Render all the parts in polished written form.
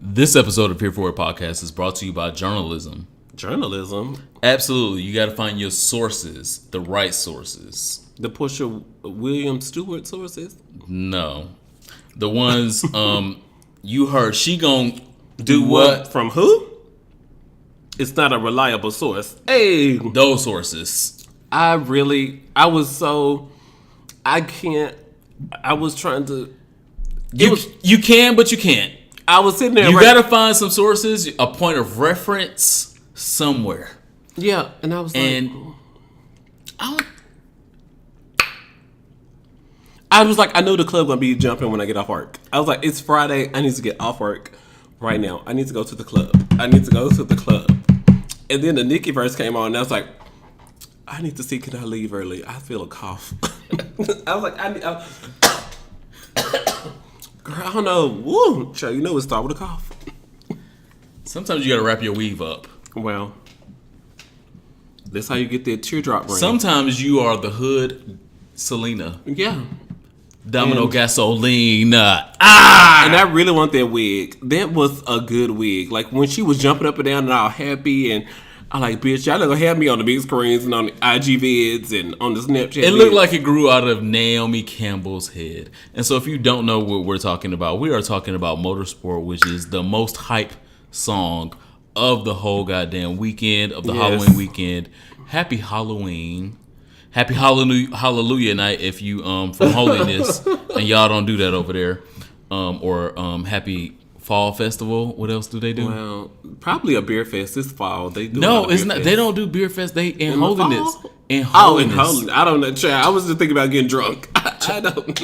This episode of Here For It Podcast is brought to you by journalism. Journalism? Absolutely. You got to find your sources, the right sources. The Portia William Stewart sources? No. The ones you heard she gonna do what? From who? It's not a reliable source. Hey! Those sources. I was trying to... You can, but you can't. I was sitting there... You got to find some sources, a point of reference somewhere. Yeah, and I was I know the club gonna be jumping when I get off work. I was like, it's Friday. I need to get off work right now. I need to go to the club. And then the Nicki verse came on, and I was like, I need to see, can I leave early? I feel a cough. I was like, girl, I don't know. Woo, sure, you know it started with a cough. Sometimes you got to wrap your weave up. Well, that's how you get that teardrop ring. Sometimes you are the hood Selena. Yeah. Domino Gasolina. And I really want that wig. That was a good wig. Like when she was jumping up and down and all happy, and I like, bitch, y'all not gonna have me on the big screens and on the IG vids and on the Snapchat. It looked like it grew out of Naomi Campbell's head. And so if you don't know what we're talking about, we are talking about Motorsport, which is the most hype song of the whole goddamn weekend, of the Halloween weekend. Happy Halloween. Happy Hallelujah night if you from Holiness and y'all don't do that over there. Or happy Fall Festival. What else do they do? Well, probably a beer fest this fall. They do no, it's not. Fest. They don't do beer fest. They in Holiness. In Holiness. I don't know. I was just thinking about getting drunk. I don't.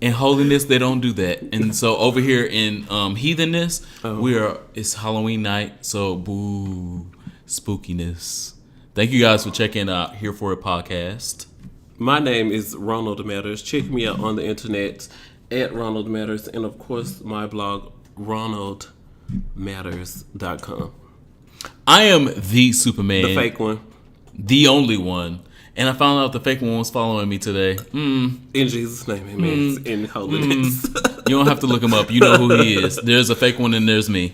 In Holiness, they don't do that. And so over here in Heathenness, it's Halloween night. So boo, spookiness. Thank you guys for checking out Here For It Podcast. My name is Ronald Matters. Check me out on the internet at Ronald Matters. And of course, my blog, ronaldmatters.com. I am the Superman. The fake one. The only one. And I found out the fake one was following me today. In Jesus' name, amen. In holiness. You don't have to look him up. You know who he is. There's a fake one and there's me.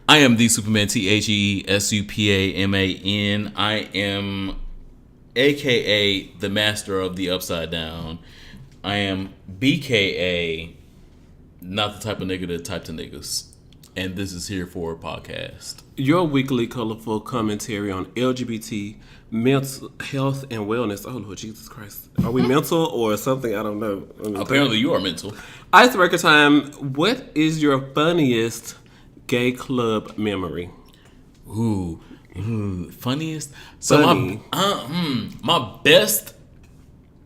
I am the Superman, TheSupaman. I am AKA the master of the upside down. I am BKA, not the type of nigga that type to niggas. And this is Here For a Podcast. Your weekly colorful commentary on LGBT, mental health, and wellness. Oh, Lord Jesus Christ. Are we mental or something? I don't know. Apparently you are mental. Icebreaker time. What is your funniest gay club memory? Ooh, funniest. So my best,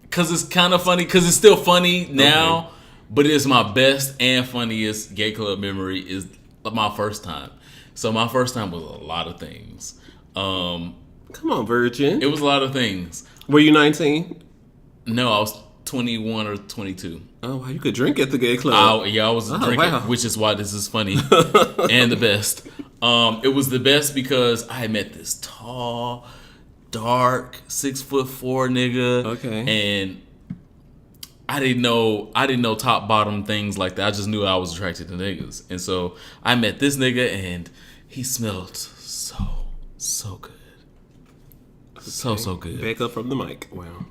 because it's kind of funny, because it's still funny now, but it's my best and funniest gay club memory is my first time. So my first time was a lot of things. Come on, virgin. It was a lot of things. Were you 19? No, I was 21 or 22. Oh, wow, you could drink at the gay club. I was drinking, which is why this is funny and the best. It was the best because I had met this tall, dark, 6'4" nigga. Okay. And I didn't know top bottom things like that. I just knew I was attracted to niggas. And so I met this nigga and he smelled so good. Okay. So good. Back up from the mic. Wow.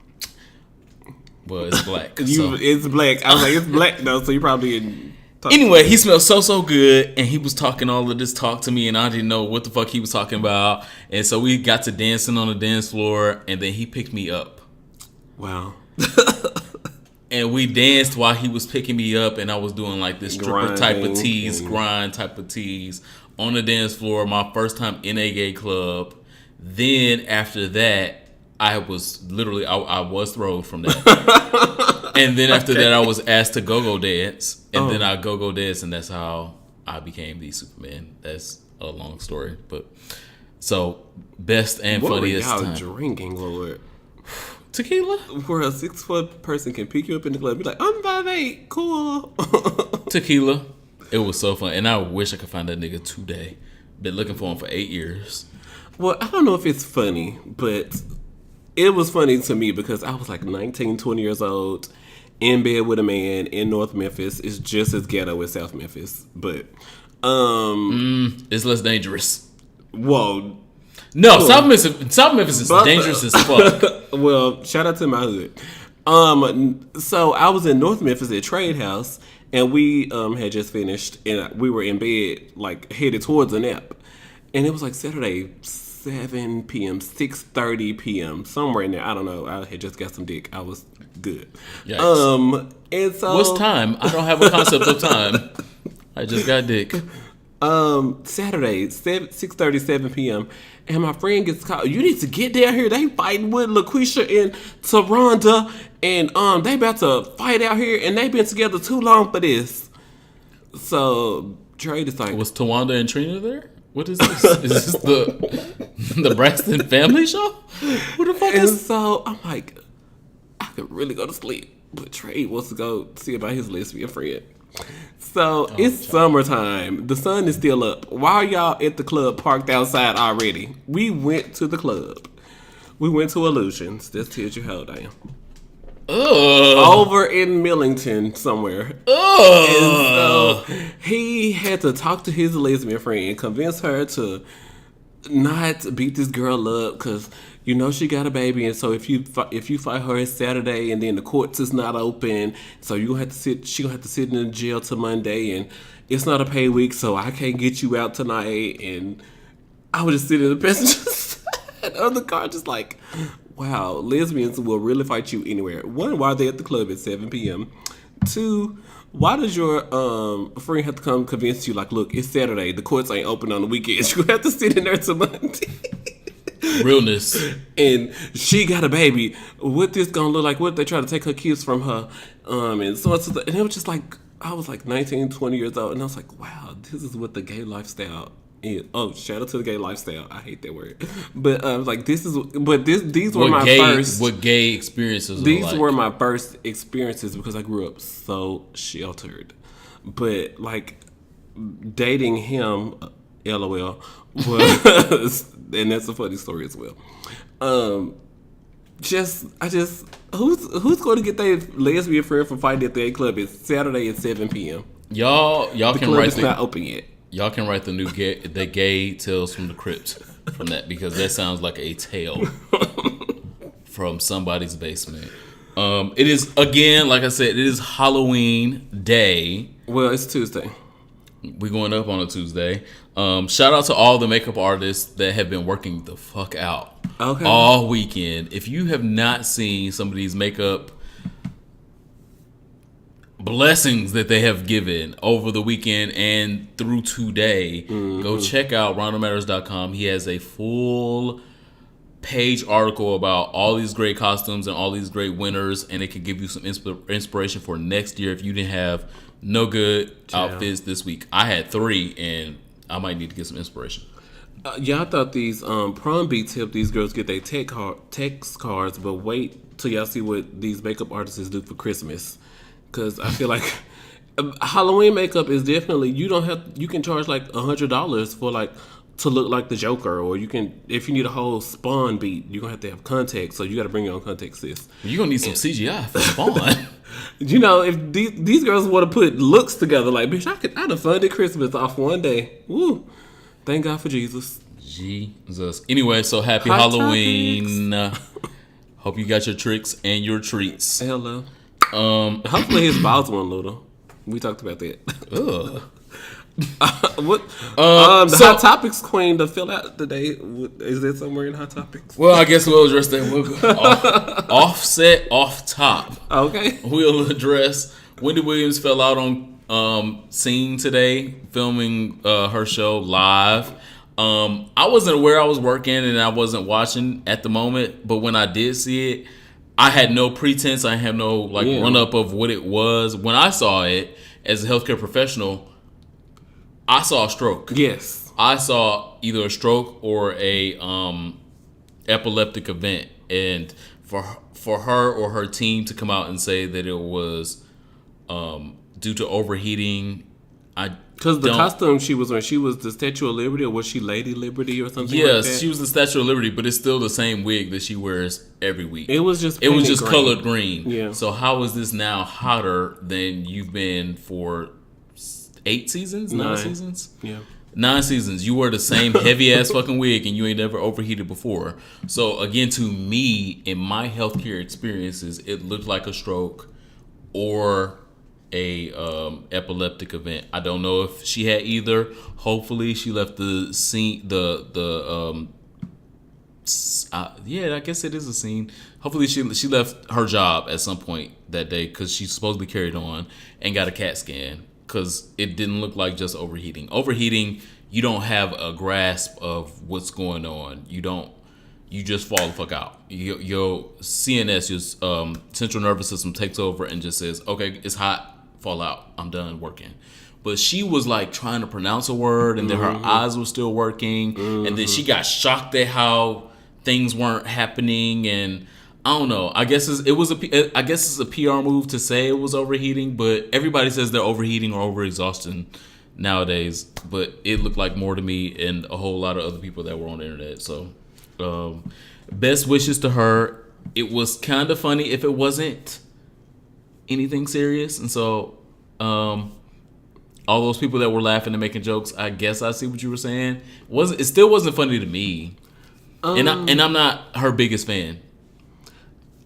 Well, it's black. It's black. I was like, it's black though, so you probably didn't talk. Anyway, he smelled so good, and he was talking all of this talk to me, and I didn't know what the fuck he was talking about. And so we got to dancing on the dance floor, and then he picked me up. Wow. And we danced while he was picking me up, and I was doing like this stripper type of tease, grind type of tease on the dance floor. My first time in a gay club. Then after that, I was throwed from that. And then after that, I was asked to go dance. And then I go dance, and that's how I became the Superman. That's a long story. But so, best and funniest time. What were y'all drinking, Lord? Tequila? Where a 6-foot person can pick you up in the club and be like, I'm 5'8", cool. Tequila. It was so fun. And I wish I could find that nigga today. Been looking for him for 8 years. Well, I don't know if it's funny, but it was funny to me because I was like 19, 20 years old. in bed with a man in North Memphis is just as ghetto as South Memphis, but it's less dangerous. Whoa. No, South Memphis is dangerous as fuck. Well, shout out to my hood. So I was in North Memphis at Trade House, and we had just finished, and we were in bed, like headed towards a nap, and it was like Saturday, 7 p.m., 6:30 p.m., somewhere in there. I don't know. I had just got some dick. I was good. Yikes. And so what's time? I don't have a concept of time. I just got dick. Saturday, 6:30, 7 p.m. And my friend gets called. You need to get down here. They fighting with LaQuisha and Taronda, and they about to fight out here, and they been together too long for this. So Trade is like, was Tawanda and Trina there? What is this? Is this the Braxton family show? What the fuck is? And so I'm like, I could really go to sleep, but Trade wants to go see about his lesbian friend. So it's summertime. The sun is still up. Why are y'all at the club parked outside already? We went to the club. We went to Illusions. That tells you how old I am. Over in Millington somewhere. And so he had to talk to his lesbian friend and convince her to not beat this girl up because you know she got a baby, and so if you fight her, it's Saturday, and then the courts is not open, so you gonna have to sit. She gonna have to sit in the jail till Monday, and it's not a pay week, so I can't get you out tonight. And I was just sitting in the passenger side of the car, just like, wow, lesbians will really fight you anywhere. One, why are they at the club at 7 p.m.? Two, why does your friend have to come convince you, like, look, it's Saturday, the courts ain't open on the weekends, you have to sit in there till Monday? Realness. And she got a baby. What this gonna look like? What they try to take her kids from her? And so and it was just like, I was like 19, 20 years old, and I was like, wow, this is what the gay lifestyle is. Oh, shout out to the gay lifestyle. I hate that word, but I was like, these were my first. What gay experiences? These were my first experiences because I grew up so sheltered. But like dating him, LOL, was. And that's a funny story as well. Who's going to get their lesbian friend from fighting at the A club? It's Saturday at 7 p.m. Y'all the can club write is not open yet. Y'all can write the gay Tales from the Crypt from that, because that sounds like a tale from somebody's basement. It is, again, like I said, it is Halloween day. Well, it's Tuesday. We're going up on a Tuesday. Shout out to all the makeup artists that have been working the fuck out all weekend. If you have not seen some of these makeup blessings that they have given over the weekend and through today, go check out rondomatters.com. He has a full page article about all these great costumes and all these great winners, and it could give you some inspiration for next year if you didn't have no good outfits this week. I had 3, and I might need to get some inspiration. Y'all thought these prom beats help these girls get their text cards, but wait till y'all see what these makeup artists do for Christmas. Because I feel like Halloween makeup is definitely, you can charge like $100 for like to look like the Joker, or you can, if you need a whole Spawn beat, you're gonna have to have contacts, so you got to bring your own contacts, sis. You're gonna need some CGI for Spawn. You know, if these girls want to put looks together, like, bitch, I'd have funded Christmas off one day. Woo! Thank God for Jesus. Jesus. Anyway, so happy Halloween. Hope you got your tricks and your treats. Hello. Hopefully his balls weren't little. We talked about that. Ugh. What? The Hot Topics queen to fill out today. Is that somewhere in Hot Topics? Well, I guess we'll address that. We'll offset off top. Okay. We'll address Wendy Williams fell out on scene today, filming her show live. I wasn't aware I was working and I wasn't watching at the moment, but when I did see it, I had no pretense. I had no run up of what it was. When I saw it as a healthcare professional, I saw a stroke. Yes. I saw either a stroke or a epileptic event. And for her or her team to come out and say that it was due to overheating, Because the costume she was wearing, she was the Statue of Liberty, or was she Lady Liberty or something? Yes, like that? She was the Statue of Liberty, but it's still the same wig that she wears every week. It was just green. Colored green. Yeah. So how is this now hotter than you've been for 8 seasons, 9 seasons? Yeah. 9 seasons. You wear the same heavy ass fucking wig, and you ain't never overheated before. So again, to me, in my healthcare experiences, it looked like a stroke or a epileptic event. I don't know if she had either. Hopefully she left the scene I guess it is a scene. Hopefully she left her job at some point that day, because she supposedly carried on and got a CAT scan, because it didn't look like just overheating. Overheating, you don't have a grasp of what's going on. You just fall the fuck out. Your CNS, your central nervous system, takes over and just says, okay, it's hot, fall out, I'm done working. But she was like trying to pronounce a word, and then her eyes were still working, and then she got shocked at how things weren't happening, and I don't know. I guess it's a PR move to say it was overheating, but everybody says they're overheating or overexhausting nowadays. But it looked like more to me and a whole lot of other people that were on the internet. So, best wishes to her. It was kind of funny if it wasn't anything serious, and so all those people that were laughing and making jokes, I guess I see what you were saying. It still wasn't funny to me, and I'm not her biggest fan.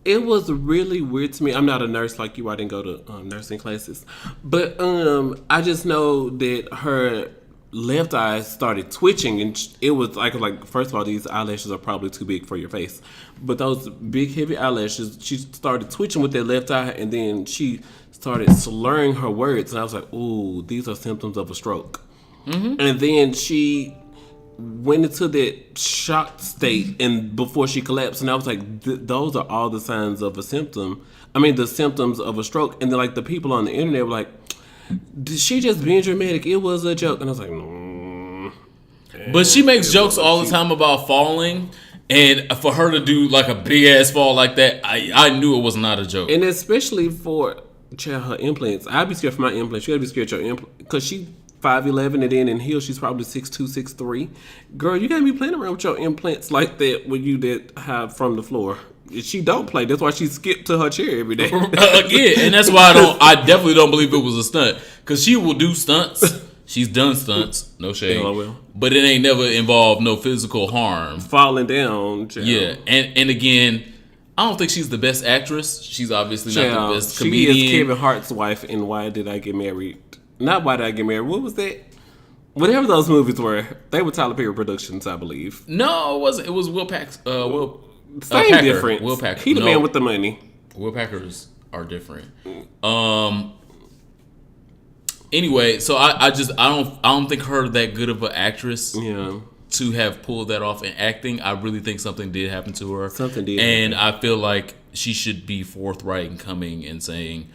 It was really weird to me. I'm not a nurse like you. I didn't go to nursing classes. But I just know that her left eye started twitching. And it was like, first of all, these eyelashes are probably too big for your face. But those big, heavy eyelashes, she started twitching with that left eye. And then she started slurring her words. And I was like, ooh, these are symptoms of a stroke. Mm-hmm. And then she went into that shocked state and before she collapsed, and I was like, those are all the signs of a symptom. I mean, the symptoms of a stroke. And then like the people on the internet were like, did she just being dramatic? It was a joke. And I was like, no. But she makes jokes all the time about falling, and for her to do like a big ass fall like that, I knew it was not a joke. And especially for her implants, I'd be scared for my implants. You gotta be scared of your implants, because she 5'11", and then in heels she's probably 6'2", 6'3". Girl, you can't be playing around with your implants like that when you that high from the floor. She don't play. That's why she skipped to her chair every day. Yeah, and that's why I definitely don't believe it was a stunt, because she will do stunts. She's done stunts, no shade. But it ain't never involved no physical harm. Falling down. Child. Yeah, and again, I don't think she's the best actress. She's obviously not the best comedian. She is Kevin Hart's wife in Why Did I Get Married? Not Why Did I Get Married? What was that? Whatever those movies were, they were Tyler Perry Productions, I believe. No, it wasn't. It was Will Packer. Same difference. Will Packer. He the man with the money. Will Packers are different. Anyway, so I don't think her that good of an actress. Yeah. To have pulled that off in acting, I really think something did happen to her. Something did. And I feel like she should be forthright in coming and saying,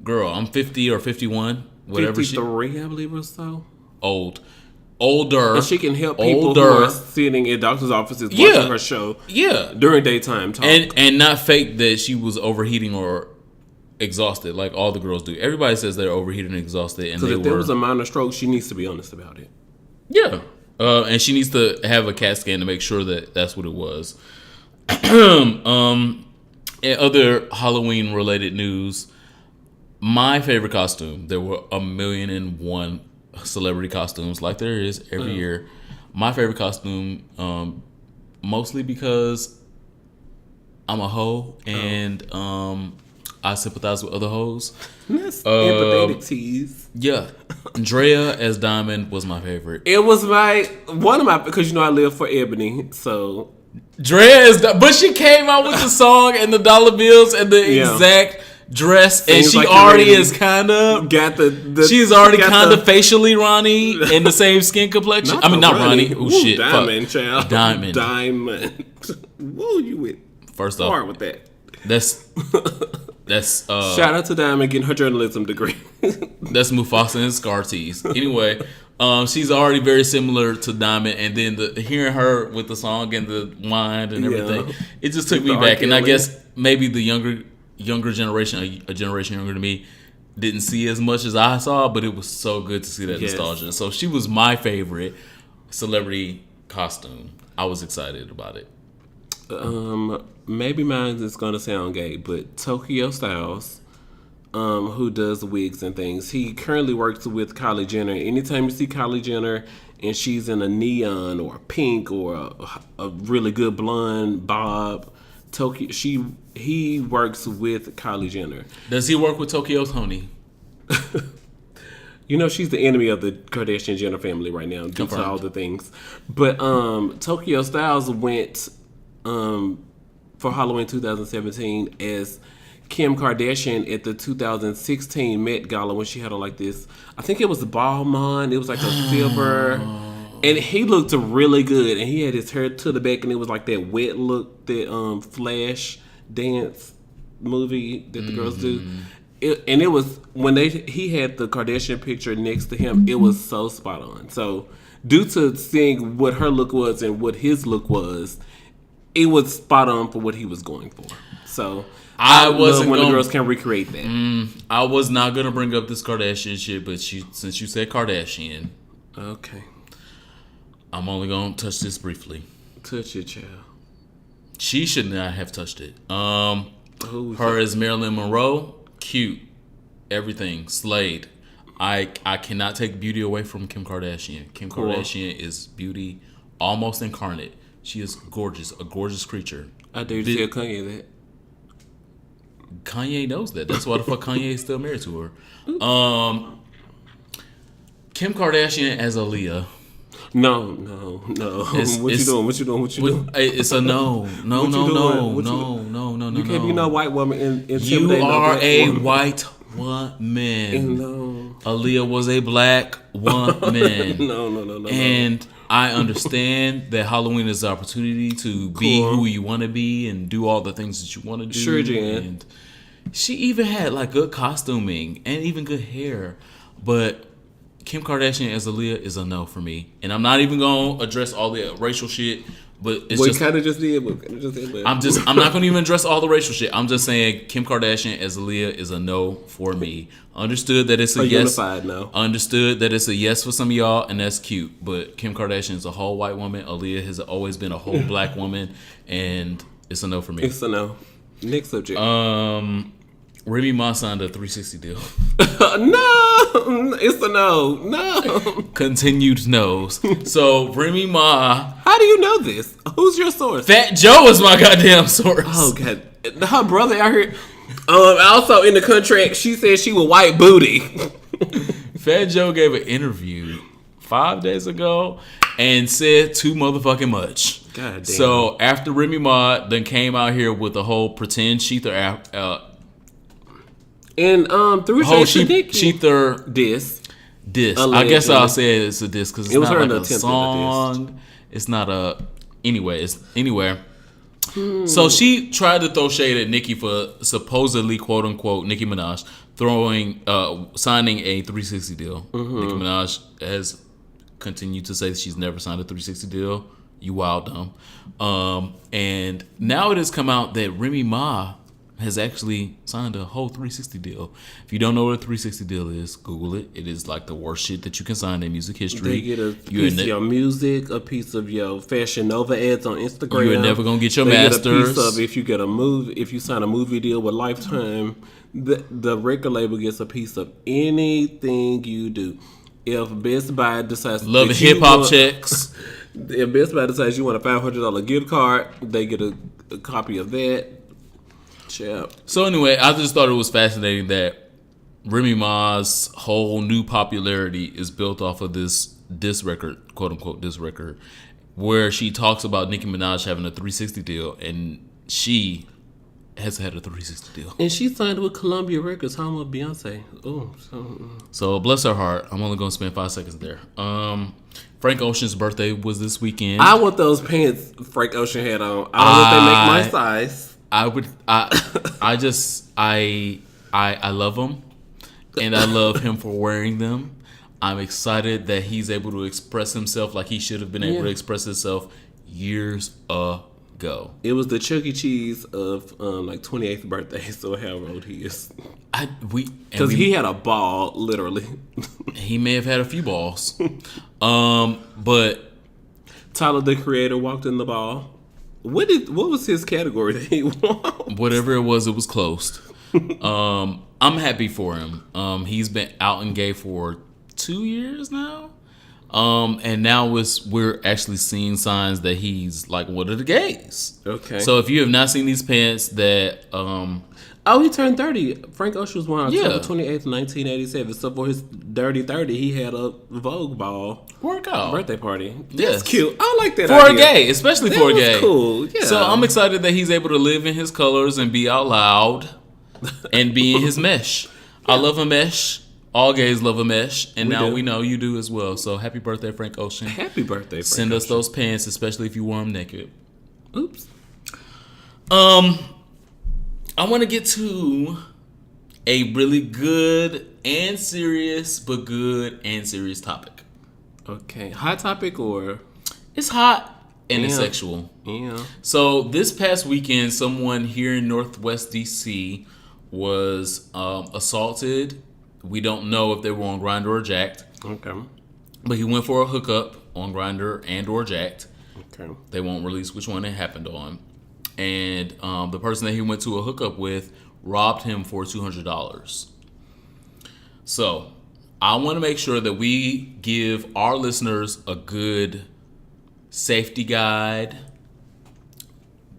girl, I'm 50 or 51, whatever 53, I believe or so. Older. And she can help people who are sitting in doctor's offices watching her show during daytime talk. And not fake that she was overheating or exhausted like all the girls do. Everybody says they're overheated and exhausted. And if there was a minor stroke, she needs to be honest about it. Yeah. And she needs to have a CAT scan to make sure that that's what it was. In other Halloween-related news, my favorite costume, there were 1,000,001 celebrity costumes like there is every year. My favorite costume, mostly because I'm a hoe and I sympathize with other hoes. That's empathetic tease. Yeah. Drea as Diamond was my favorite. It was because I live for Ebony, so Drea is, but she came out with the song and the dollar bills and the exact dress, and she like already is kind of got the she's already kind of facially Ronnie in the same skin complexion. Not Ronnie. Oh shit, Diamond, child. Diamond. Whoa, you went first hard with that. That's shout out to Diamond getting her journalism degree. That's Mufasa and Scar tease. Anyway, she's already very similar to Diamond, and then hearing her with the song and the wine and everything, it just took me back. And I guess maybe the younger generation, a generation younger than me, didn't see as much as I saw, but it was so good to see that nostalgia. So she was my favorite celebrity costume. I was excited about it. Maybe mine is gonna sound gay, but Tokyo Styles, who does wigs and things, he currently works with Kylie Jenner. Anytime you see Kylie Jenner and she's in a neon or a pink or a really good blonde bob, he works with Kylie Jenner. Does he work with Tokyo Tony? You know, she's the enemy of the Kardashian Jenner family right now due to all the things. But Tokyo Styles went for Halloween 2017 as Kim Kardashian at the 2016 Met Gala when she had on like this, I think it was a balmain, it was like a silver, and he looked really good, and he had his hair to the back, and it was like that wet look that Flash dance movie that the girls do. And it was when he had the Kardashian picture next to him, it was so spot on. So due to seeing what her look was and what his look was, it was spot on for what he was going for. So I love when the girls can recreate that. I was not gonna bring up this Kardashian shit, but since you said Kardashian, okay, I'm only gonna touch this briefly. Touch it, child. She should not have touched it. Her as Marilyn Monroe, cute, everything, slayed. I cannot take beauty away from Kim Kardashian. Kim Kardashian is beauty almost incarnate. She is gorgeous, a gorgeous creature. I dare you tell Kanye that. Kanye knows that. That's why the fuck Kanye is still married to her. Kim Kardashian as Aaliyah. No. What you doing? It's a no. No. You can't be no white woman You are a white woman. No. Aaliyah was a black woman. No. And I understand that Halloween is an opportunity to be who you want to be and do all the things that you want to do. Sure, Jan. And she even had like good costuming and even good hair. But Kim Kardashian as Aaliyah is a no for me. And I'm not even going to address all the racial shit. But it's just kind of just did. I'm not going to even address all the racial shit. I'm just saying Kim Kardashian as Aaliyah is a no for me. Understood that it's a yes. Unified no. Understood that it's a yes for some of y'all, and that's cute. But Kim Kardashian is a whole white woman. Aaliyah has always been a whole black woman, and it's a no for me. It's a no. Next subject. Remy Ma signed a 360 deal. No, it's a no. No. Continued no's. So Remy Ma. How do you know this? Who's your source? Fat Joe is my goddamn source. Oh god, her brother out here. Also in the contract, she said she was white booty. Fat Joe gave an interview 5 days ago and said too motherfucking much. God damn. So after Remy Ma then came out here with the whole pretend Sheether and through Sheether diss. Allegedly. I guess I'll say it's a diss because it's not like a song. It's not a anyway. So she tried to throw shade at Nicki for supposedly quote unquote Nicki Minaj signing a 360 deal. Nicki Minaj has continued to say that she's never signed a 360 deal. You wild dumb. And now it has come out that Remy Ma has actually signed a whole 360 deal. If you don't know what a 360 deal is, Google it. It is like the worst shit that you can sign in music history. They get a piece of your music, a piece of your Fashion Nova ads on Instagram. You're never gonna get your masters. Get a piece of if you sign a movie deal with Lifetime, the record label gets a piece of anything you do. If Best Buy decides love hip hop checks. If Best Buy decides you want a $500 gift card, they get a copy of that. So anyway, I just thought it was fascinating that Remy Ma's whole new popularity is built off of this record, quote unquote diss record, where she talks about Nicki Minaj having a 360 deal, and she has had a 360 deal. And she signed with Columbia Records, home of Beyonce. So bless her heart. I'm only gonna spend 5 seconds there. Frank Ocean's birthday was this weekend. I want those pants Frank Ocean had on. I don't know if they make my size. I love him, and I love him for wearing them. I'm excited that he's able to express himself like he should have been able to express himself years ago. go. It was the Chuck E. Cheese of 28th birthday, so however old he is. Because he had a ball, literally. He may have had a few balls. But Tyler, the Creator, walked in the ball. What was his category that he won? Whatever it was closed. I'm happy for him. He's been out and gay for 2 years now. And now we're actually seeing signs that he's like one of the gays. Okay. So if you have not seen these pants that he turned 30. Frank Ocean was born October 28th, 1987. So for his dirty 30, he had a Vogue ball workout birthday party. Yes. That's cute. I like that for idea. a gay, especially for a gay. Cool. Yeah. So I'm excited that he's able to live in his colors and be out loud and be in his mesh. Yeah. I love a mesh. All gays love a mesh, and we know you do as well. So happy birthday, Frank Ocean. Happy birthday, Frank Send us those pants, especially if you wear them naked. Oops. I want to get to a really good and serious, but good and serious topic. Okay. Hot topic or? It's hot and it's sexual. Yeah. So this past weekend, someone here in Northwest DC was assaulted. We don't know if they were on Grindr or Jacked. Okay. But he went for a hookup on Grindr and or Jacked. Okay. They won't release which one it happened on. And the person that he went to a hookup with robbed him for $200. So I want to make sure that we give our listeners a good safety guide,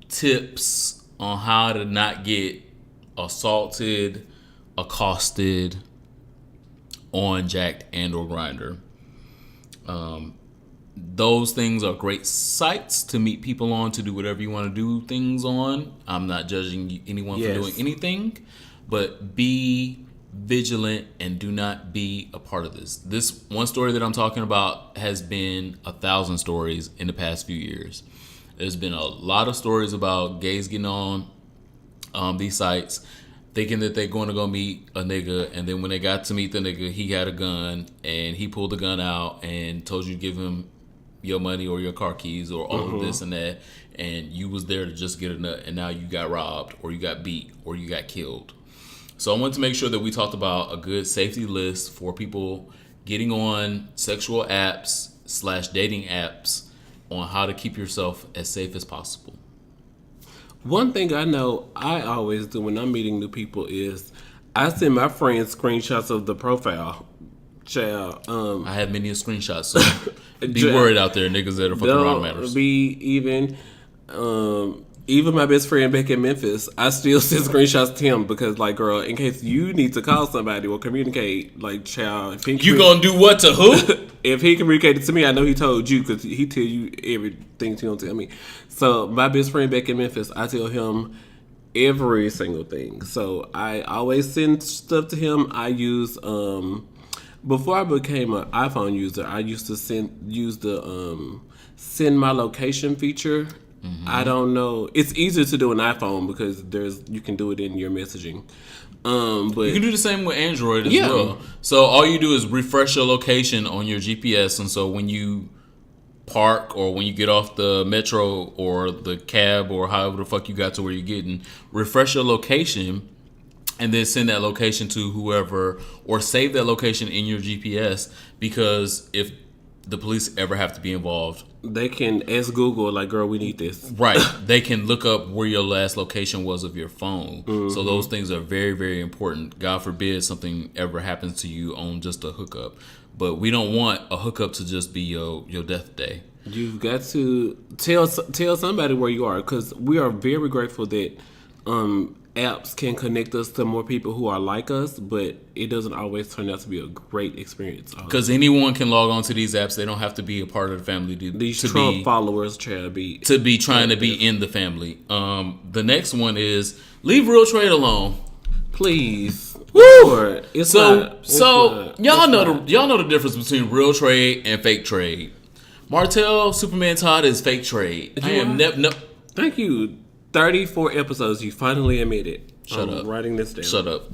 tips on how to not get assaulted, accosted on Jacked and or Grindr. Those things are great sites to meet people on, to do whatever you want to do things on. I'm not judging anyone for doing anything, but be vigilant and do not be a part of this. This one story that I'm talking about has been 1,000 stories in the past few years. There's been a lot of stories about gays getting on these sites thinking that they're going to go meet a nigga, and then when they got to meet the nigga, he had a gun, and he pulled the gun out and told you to give him your money or your car keys or all of this and that, and you was there to just get a nut, and now you got robbed or you got beat or you got killed. So I wanted to make sure that we talked about a good safety list for people getting on sexual apps / dating apps on how to keep yourself as safe as possible. One thing I know I always do when I'm meeting new people is I send my friends screenshots of the profile. Child, I have many screenshots, so be worried out there, niggas that are fucking around matters. Even my best friend back in Memphis, I still send screenshots to him because, like, girl, in case you need to call somebody or communicate, like, child. If you gonna do what to who? If he communicated to me, I know he told you because he tell you everything he don't tell me. So my best friend back in Memphis, I tell him every single thing. So I always send stuff to him. I use before I became an iPhone user, I used to use the send my location feature. Mm-hmm. I don't know. It's easier to do an iPhone because you can do it in your messaging. But you can do the same with Android as well. So all you do is refresh your location on your GPS, and so when you park or when you get off the metro or the cab or however the fuck you got to where you're getting, refresh your location and then send that location to whoever, or save that location in your GPS, because if the police ever have to be involved, they can ask Google, like, girl, we need this. Right. They can look up where your last location was of your phone. Mm-hmm. So those things are very, very important. God forbid something ever happens to you on just a hookup. But we don't want a hookup to just be your death day. You've got to tell somebody where you are, because we are very grateful that apps can connect us to more people who are like us, but it doesn't always turn out to be a great experience. Because anyone can log on to these apps. They don't have to be a part of the family. These Trump followers trying to be trying to be in the family. The next one is leave real trade alone, please. Woo! Y'all know the difference between real trade and fake trade. Martell Superman Todd is fake trade. Thank you. 34 episodes, you finally admitted. Shut up. Writing this down. Shut up.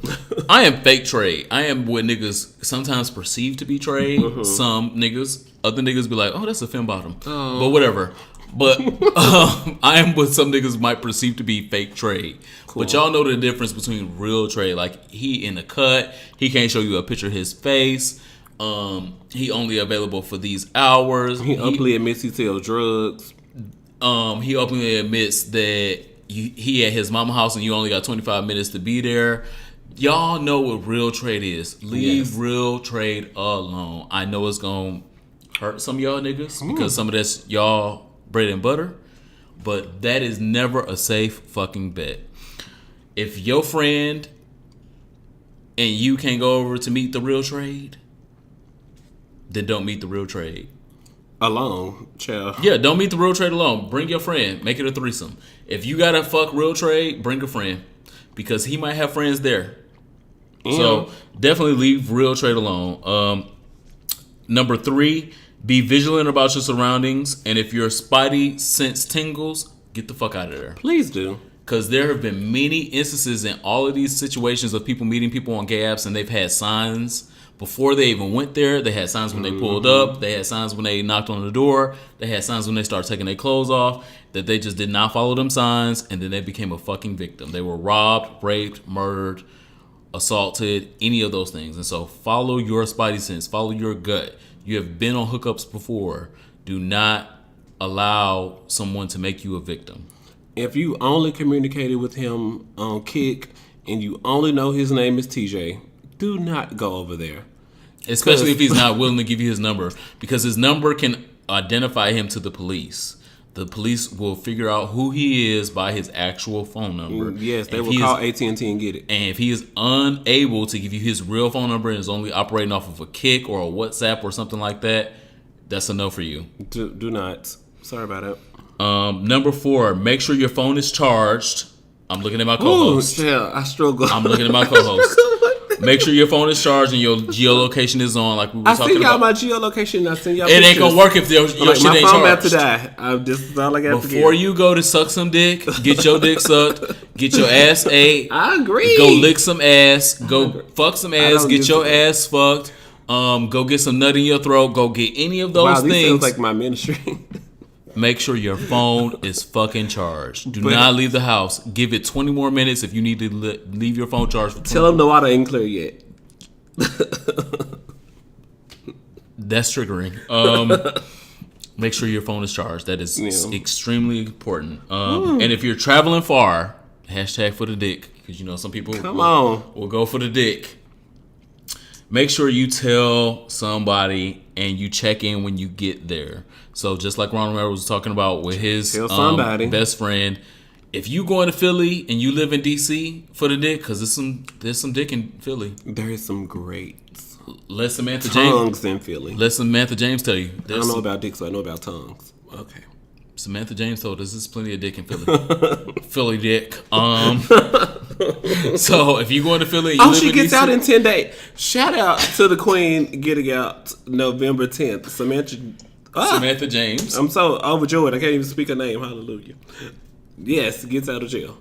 I am fake trade. I am what niggas sometimes perceive to be trade. Mm-hmm. Some niggas, other niggas be like, oh, that's a fem bottom. Oh. But whatever. But I am what some niggas might perceive to be fake trade. Cool. But y'all know the difference between real trade. Like, he in the cut. He can't show you a picture of his face. He only available for these hours. He openly admits he sells drugs. He openly admits that he at his mama house and you only got 25 minutes to be there. Y'all know what real trade is. Leave real trade alone. I know it's gonna hurt some of y'all niggas because some of that's y'all bread and butter, but that is never a safe fucking bet. If your friend and you can't go over to meet the real trade, then don't meet the real trade alone, child. Yeah, don't meet the real trade alone. Bring your friend. Make it a threesome. If you gotta fuck real trade, bring a friend because he might have friends there. So definitely leave real trade alone. Number 3, be vigilant about your surroundings, and if your spidey sense tingles, get the fuck out of there. Please do. Because there have been many instances in all of these situations of people meeting people on gay apps, and they've had signs before they even went there. They had signs when they pulled up. They had signs when they knocked on the door. They had signs when they started taking their clothes off that they just did not follow them signs, and then they became a fucking victim. They were robbed, raped, murdered, assaulted, any of those things. And so follow your spidey sense. Follow your gut. You have been on hookups before. Do not allow someone to make you a victim. If you only communicated with him on Kick and you only know his name is TJ, do not go over there. Especially if he's not willing to give you his number, because his number can identify him to the police. The police will figure out who he is by his actual phone number. Yes, they will call AT&T and get it. And if he is unable to give you his real phone number and is only operating off of a Kick or a WhatsApp or something like that, that's a no for you. Do not. Sorry about it. Number 4, make sure your phone is charged. I'm looking at my co-host. Yeah, I struggle. I'm looking at my co-host. Make sure your phone is charged and your geolocation is on, like we were talking about. I seen y'all my geolocation. I seen y'all. It ain't gonna work if your shit ain't charged. My phone about to die. This is all I got to get. Before you go to suck some dick, get your dick sucked, get your ass ate. I agree. Go lick some ass. Go fuck some ass. Get your ass fucked. Go get some nut in your throat. Go get any of those things. This sounds like my ministry. Make sure your phone is fucking charged. Do not leave the house. Give it 20 more minutes if you need to leave your phone charged. For Tell them the water ain't clear yet. That's triggering. Make sure your phone is charged. That is extremely important. And if you're traveling far, hashtag for the dick, because you know some people will go for the dick. Make sure you tell somebody and you check in when you get there. So just like Ron Romero was talking about with his best friend, if you going to Philly and you live in DC for the dick, because there's some dick in Philly. There is some great let Samantha tongues in Philly. Let Samantha James tell you. I don't know about dick, so I know about tongues. Okay. Samantha James told us there's plenty of dick in Philly. Philly dick. So if you going to Philly, and you live she in gets DC, out in 10 days. Shout out to the Queen getting out November 10th. Samantha James. I'm so overjoyed. I can't even speak her name. Hallelujah. Yes, gets out of jail.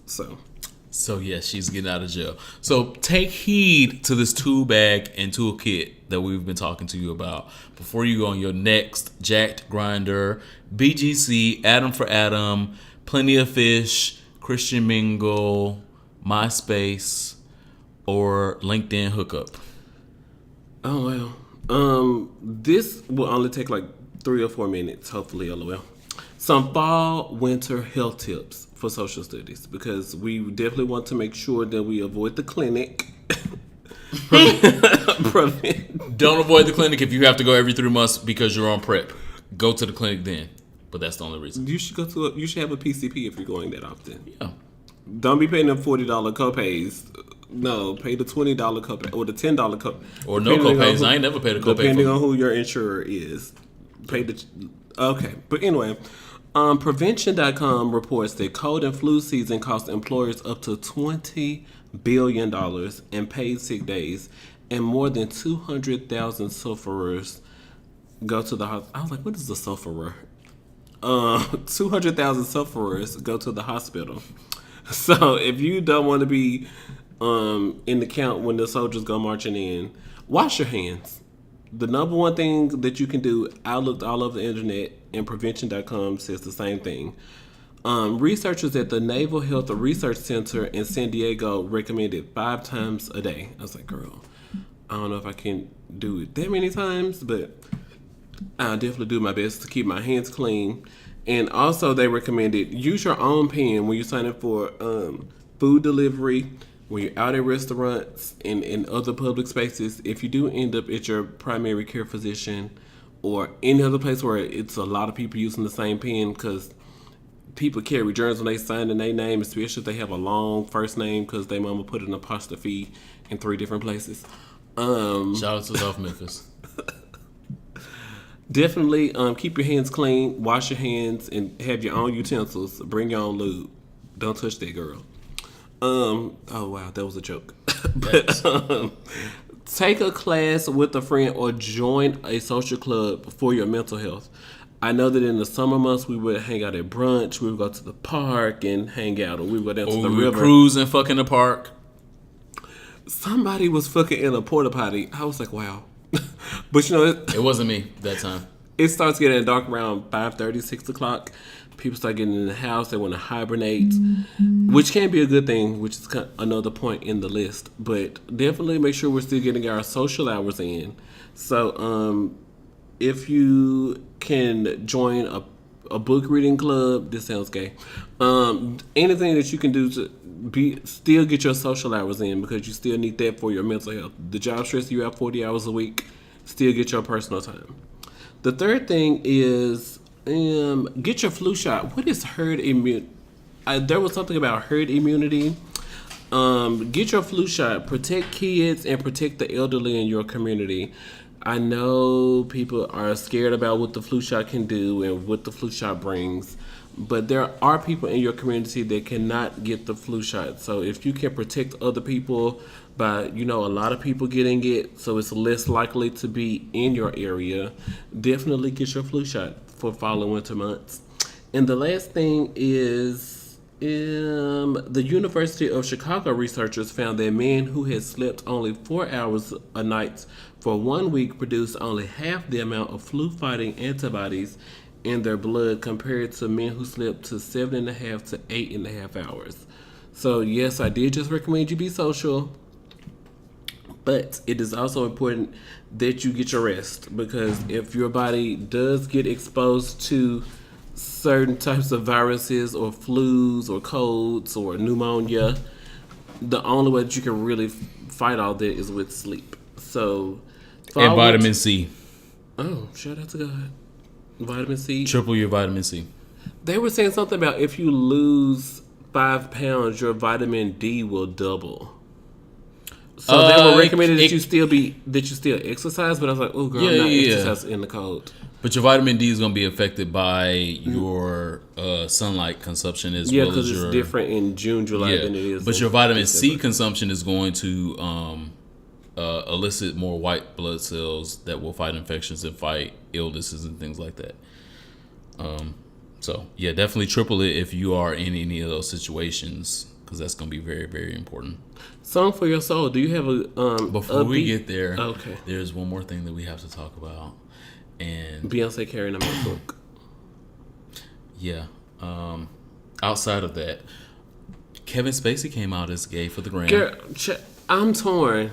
So yes, she's getting out of jail. So take heed to this tool bag and toolkit that we've been talking to you about before you go on your next Jacked Grinder, BGC, Adam for Adam, Plenty of Fish, Christian Mingle, MySpace, or LinkedIn hookup. Oh well. This will only take like 3 or 4 minutes, hopefully, LOL. Some fall winter health tips for social studies, because we definitely want to make sure that we avoid the clinic. Don't avoid the clinic if you have to go every 3 months because you're on prep. Go to the clinic then, but that's the only reason. You should you should have a PCP if you're going that often. Yeah. Don't be paying them $40 copays. No, pay the $20 copay or the $10 copay. Or no copays. I ain't never paid a copay. Depending on who your insurer is. Okay. But anyway, Prevention.com reports that cold and flu season costs employers up to $20 billion in paid sick days, and more than 200,000 sufferers go to the hospital. I was like, what is a sufferer? 200,000 sufferers go to the hospital. So if you don't want to be in the count when the soldiers go marching in, wash your hands. The number one thing that you can do, I looked all over the internet, and prevention.com says the same thing. Researchers at the Naval Health Research Center in San Diego recommended 5 times a day. I was like, girl, I don't know if I can do it that many times, but I'll definitely do my best to keep my hands clean. And also, they recommended use your own pen when you sign up for food delivery, when you're out at restaurants and in other public spaces. If you do end up at your primary care physician or any other place where it's a lot of people using the same pen, because people carry germs when they sign in their name, especially if they have a long first name because their mama put an apostrophe in 3 different places. Shout out to South Memphis. Definitely keep your hands clean, wash your hands, and have your own utensils. Bring your own lube. Don't touch that girl. Oh wow, that was a joke. But take a class with a friend or join a social club for your mental health. I know that in the summer months we would hang out at brunch, we would go to the park and hang out, or we would go down to the river. Cruise and fuck in the park. Somebody was fucking in a porta potty. I was like, wow. But you know, it wasn't me that time. It starts getting dark around 5:30, 6 o'clock. People start getting in the house. They want to hibernate, which can be a good thing, which is another point in the list. But definitely make sure we're still getting our social hours in. So if you can join a book reading club, this sounds gay. Anything that you can do to still get your social hours in, because you still need that for your mental health. The job stress you have 40 hours a week, still get your personal time. The third thing is get your flu shot. What is herd immunity? There was something about herd immunity. Get your flu shot. Protect kids and protect the elderly in your community. I know people are scared about what the flu shot can do and what the flu shot brings, but there are people in your community that cannot get the flu shot. So if you can protect other people by, a lot of people getting it, so it's less likely to be in your area, definitely get your flu shot for fall and winter months. And the last thing is the University of Chicago researchers found that men who had slept only 4 hours a night for 1 week produced only half the amount of flu-fighting antibodies in their blood compared to men who slept to 7.5 to 8.5 hours. So yes, I did just recommend you be social, but it is also important that you get your rest, because if your body does get exposed to certain types of viruses or flus or colds or pneumonia, the only way that you can really fight all that is with sleep. So, and vitamin C. Oh, shout out to God. Vitamin C. Triple your vitamin C. They were saying something about if you lose 5 pounds, your vitamin D will double. So they were recommending that you still exercise, but I was like, oh girl, I'm not exercising in the cold. But your vitamin D is going to be affected by your sunlight consumption as well as your... Yeah, because it's different in June, July than it is. But your vitamin C consumption is going to elicit more white blood cells that will fight infections and fight illnesses and things like that. So, yeah, definitely triple it if you are in any of those situations, because that's going to be very, very important. Song for your soul. Do you have a... Before we get there, okay, there's one more thing that we have to talk about. And Beyonce carrying a MacBook. Yeah. Outside of that, Kevin Spacey came out as gay for the gram. Girl, I'm torn.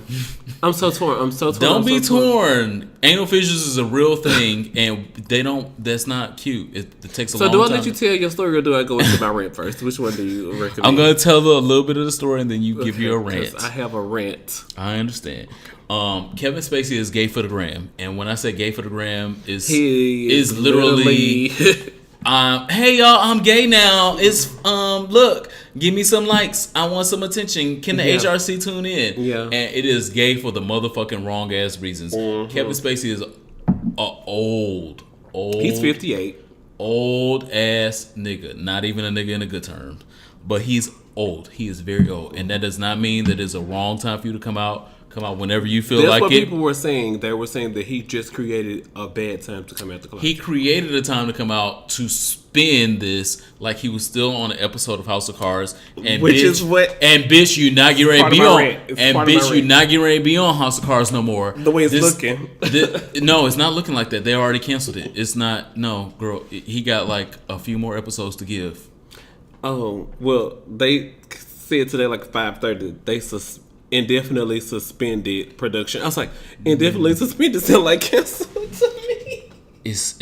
I'm so torn. Don't be torn. Anal fissures is a real thing, and that's not cute. It takes a long time. So do I let you tell your story, or do I go into my rant first? Which one do you recommend? I'm going to tell a little bit of the story, and then you give you a rant. I have a rant. I understand. Kevin Spacey is gay for the gram, and when I say gay for the gram, he is literally hey y'all, I'm gay now. It's look, give me some likes. I want some attention. Can the HRC tune in? Yeah. And it is gay for the motherfucking wrong ass reasons. Mm-hmm. Kevin Spacey is old. He's 58. Old ass nigga. Not even a nigga in a good term, but he's old. He is very old, and that does not mean that it's a wrong time for you to come out Come out whenever you feel That's like what it. people were saying. They were saying that he just created a bad time to come out the closet. He created a time to come out to spin this like he was still on an episode of House of Cards, and which bitch, is what. And bitch, you not getting ready to be on. And bitch, you not getting ready to be on House of Cards no more. The way it's looking. No, it's not looking like that. They already canceled it. It's not. No, girl. He got like a few more episodes to give. Oh well, they said today like 5:30 they indefinitely suspended production. I was like, indefinitely suspended sound like canceled to me. It's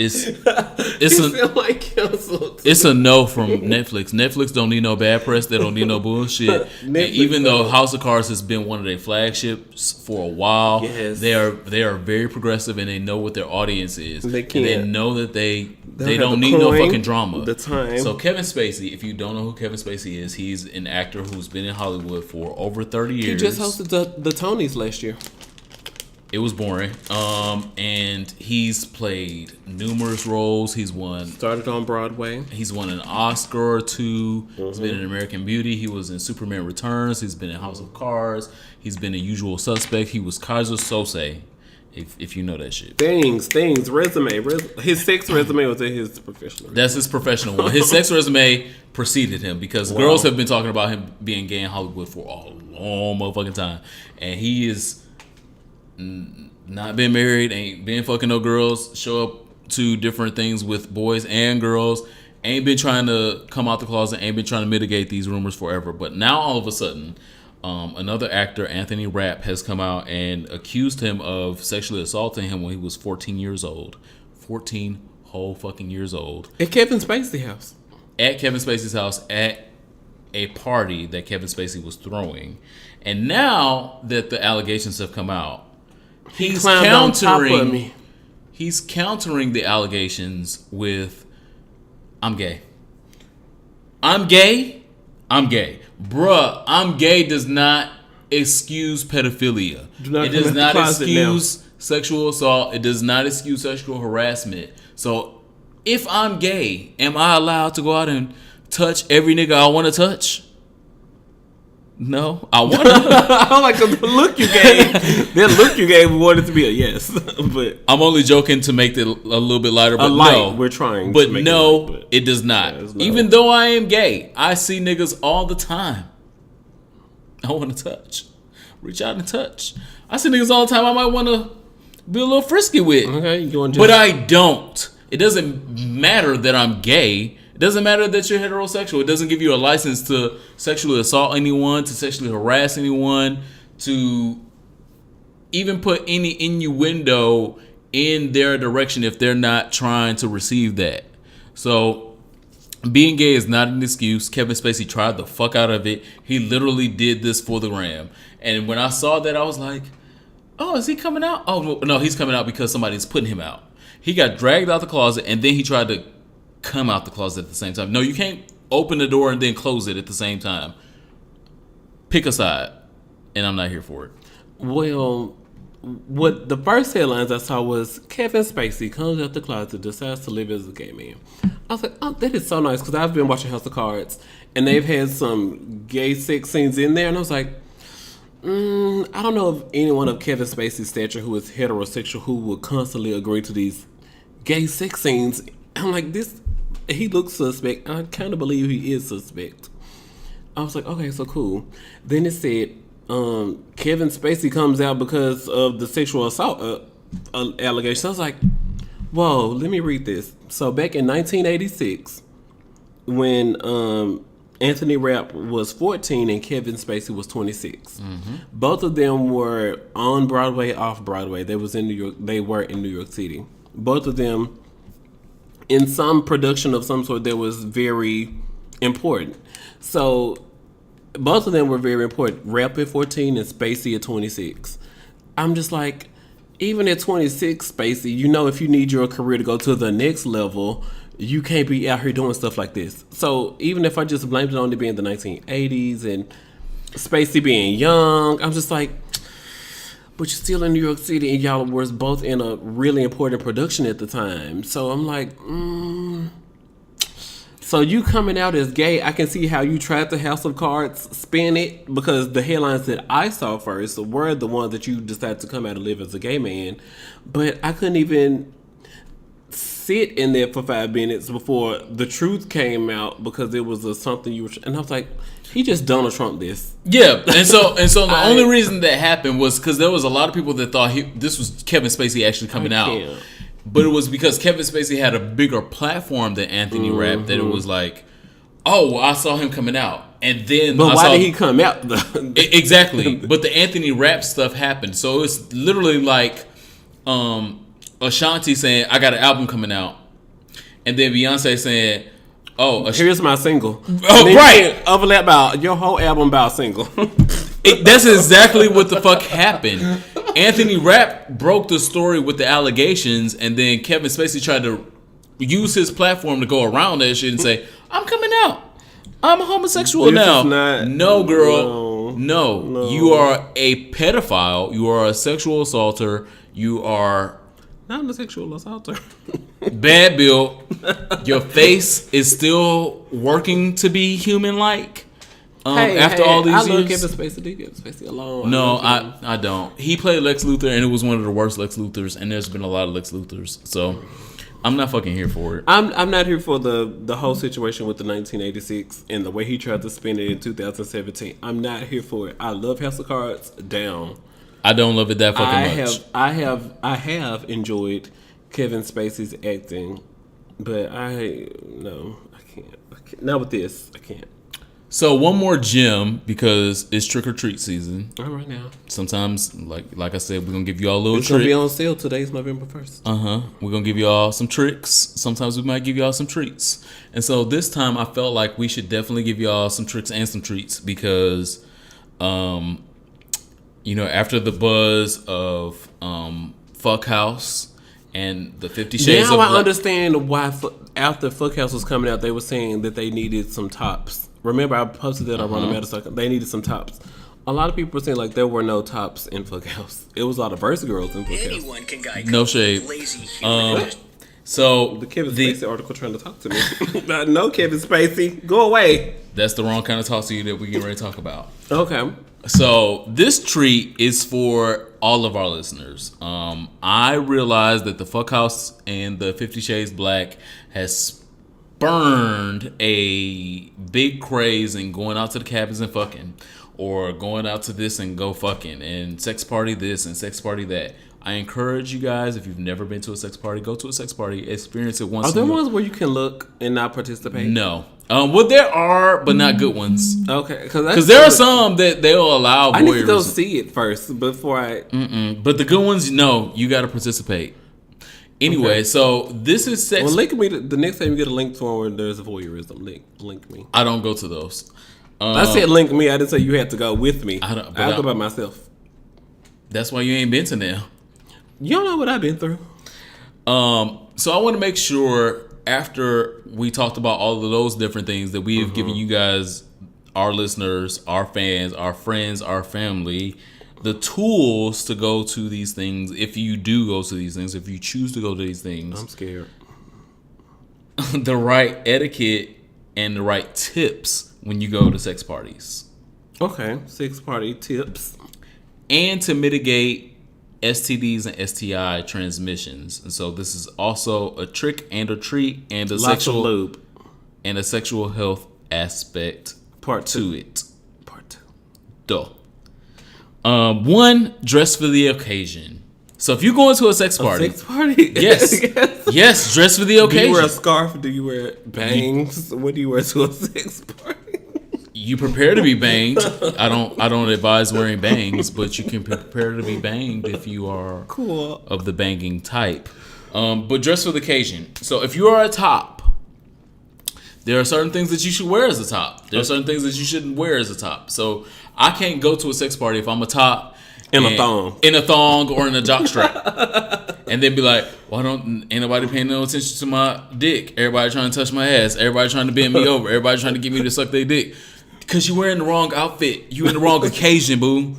like canceled. It's a no from Netflix. Netflix don't need no bad press. They don't need no bullshit. And even though House of Cards has been one of their flagships for a while, yes. they are very progressive and they know what their audience is. They and they know that they don't need coin, no fucking drama. The time. So Kevin Spacey, if you don't know who Kevin Spacey is, he's an actor who's been in Hollywood for over 30 years. He just hosted the Tonys last year. It was boring. And he's played numerous roles. He's won. Started on Broadway. He's won an Oscar or two. Mm-hmm. He's been in American Beauty. He was in Superman Returns. He's been in House of Cards. He's been in Usual Suspect. He was Kaiser Sose, if you know that shit. Things, resume. His sex resume was in his professional. That's his professional one. His sex resume preceded him because girls have been talking about him being gay in Hollywood for a long motherfucking time. And he is not been married, ain't been fucking no girls, show up to different things with boys and girls, ain't been trying to come out the closet, ain't been trying to mitigate these rumors forever. But now all of a sudden, another actor, Anthony Rapp, has come out and accused him of sexually assaulting him when he was 14 years old. 14 whole fucking years old. At Kevin Spacey's house. At Kevin Spacey's house at a party that Kevin Spacey was throwing. And now that the allegations have come out, he's countering the allegations with, I'm gay. I'm gay? I'm gay. Bruh, I'm gay does not excuse pedophilia. It does not excuse sexual assault. It does not excuse sexual harassment. So if I'm gay, am I allowed to go out and touch every nigga I want to touch? No, I want to. I like the look you gave. That look you gave wanted to be a yes, but I'm only joking to make it a little bit lighter. But no, we're trying. But no, it does not. Yeah, no. Even though I am gay, I see niggas all the time. I want to touch, reach out and touch. I see niggas all the time. I might want to be a little frisky with. Okay, but I don't. It doesn't matter that I'm gay. It doesn't matter that you're heterosexual. It doesn't give you a license to sexually assault anyone, to sexually harass anyone, to even put any innuendo in their direction if they're not trying to receive that. So being gay is not an excuse. Kevin Spacey tried the fuck out of it. He literally did this for the gram. And when I saw that, I was like, oh, is he coming out? Oh, no, he's coming out because somebody's putting him out. He got dragged out the closet and then he tried to come out the closet at the same time. No, you can't open the door and then close it at the same time. Pick a side, and I'm not here for it. Well, what the first headlines I saw was Kevin Spacey comes out the closet, decides to live as a gay man. I was like, oh, that is so nice, because I've been watching House of Cards, and they've had some gay sex scenes in there, and I was like, I don't know of anyone of Kevin Spacey's stature who is heterosexual who would constantly agree to these gay sex scenes. I'm like, this. He looks suspect. I kind of believe he is suspect. I was like, okay, so cool. Then it said Kevin Spacey comes out because of the sexual assault allegations. I was like, whoa, let me read this. So back in 1986, when Anthony Rapp was 14 and Kevin Spacey was 26, both of them were on Broadway, off Broadway. They was in New York. They were in New York City. Both of them, in some production of some sort, that was very important. So both of them were very important. Rapp at 14 and Spacey at 26. I'm just like, even at 26, Spacey, you know, if you need your career to go to the next level, you can't be out here doing stuff like this. So even if I just blamed it on it being the 1980s and Spacey being young, I'm just like, but you're still in New York City and y'all were both in a really important production at the time. So I'm like, So you coming out as gay, I can see how you tried to House of Cards spin it, because the headlines that I saw first were the ones that you decided to come out and live as a gay man. But I couldn't even sit in there for 5 minutes before the truth came out, because it was something you were, and I was like, he just Donald Trump this. Yeah, and so the only reason that happened was because there was a lot of people that thought this was Kevin Spacey actually coming out. But it was because Kevin Spacey had a bigger platform than Anthony Rapp that it was like, oh, well, I saw him coming out. And then why did he come out? Exactly. But the Anthony Rapp stuff happened. So it's literally like Ashanti saying, I got an album coming out. And then Beyonce saying, oh, here's my single. Oh, right. Overlap about your whole album about single. That's exactly what the fuck happened. Anthony Rapp broke the story with the allegations, and then Kevin Spacey tried to use his platform to go around that shit and say, I'm coming out. I'm a homosexual now. No, girl. No. You are a pedophile. You are a sexual assaulter. You are... Not a sexual assaulter. Bad built. Your face is still working to be human-like. After all these years, I love Kevin Spacey. Leave Kevin Spacey alone. No, I don't. He played Lex Luthor, and it was one of the worst Lex Luthors. And there's been a lot of Lex Luthors, so I'm not fucking here for it. I'm not here for the whole situation with the 1986 and the way he tried to spin it in 2017. I'm not here for it. I love House of Cards down. I don't love it that fucking much. I have enjoyed Kevin Spacey's acting, but I can't. Not with this. I can't. So one more gem, because it's trick or treat season. All right now. Sometimes, like I said, we're gonna give you all a little. It's gonna be on sale. Today's November 1st. We're gonna give you all some tricks. Sometimes we might give you all some treats. And so this time, I felt like we should definitely give you all some tricks and some treats, because, after the buzz of Fuck House and the 50 Shades of Now I understand why after Fuck House was coming out, they were saying that they needed some tops. Remember, I posted that on the Meta. They needed some tops. A lot of people were saying like there were no tops in Fuck House. It was a lot of verse girls in Fuck House. No shade. So the Kevin Spacey article trying to talk to me. No, Kevin Spacey, go away. That's the wrong kind of talk to you that we get ready to talk about. Okay. So this treat is for all of our listeners. I realized that the Fuck House and the 50 Shades Black has spurned a big craze in going out to the cabins and fucking, or going out to this and go fucking, and sex party this and sex party that. I encourage you guys, if you've never been to a sex party, go to a sex party, experience it once. Are there ones where you can look and not participate? No. Well, there are, but not good ones. Okay, because there are some that they'll allow. I need to go see it first before I. But the good ones, no, you got to participate. Anyway, okay. So this is sex. Well, link me the next time you get a link to one where there's a voyeurism. Link me. I don't go to those. I said link me. I didn't say you had to go with me. I'll go by myself. That's why you ain't been to now. You don't know what I've been through. So I want to make sure after we talked about all of those different things that we have given you guys, our listeners, our fans, our friends, our family, the tools to go to these things. If you do go to these things, if you choose to go to these things, I'm scared. The right etiquette and the right tips when you go to sex parties. Okay, sex party tips. And to mitigate STDs and STI transmissions. And so this is also a trick and a treat and a sexual lube and a sexual health aspect to it. Part 2. Duh. One, dress for the occasion. So if you go into a sex party, yes, yes, dress for the occasion. Do you wear a scarf? Do you wear bangs? What do you wear to a sex party? You prepare to be banged. I don't advise wearing bangs, but you can prepare to be banged if you are cool of the banging type. But dress for the occasion. So if you are a top, there are certain things that you should wear as a top. There are certain things that you shouldn't wear as a top. So I can't go to a sex party if I'm a top in a thong or in a jockstrap, and then be like, "Why ain't nobody paying no attention to my dick? Everybody trying to touch my ass. Everybody trying to bend me over. Everybody trying to get me to suck their dick." Because you're wearing the wrong outfit. You in the wrong occasion, boo.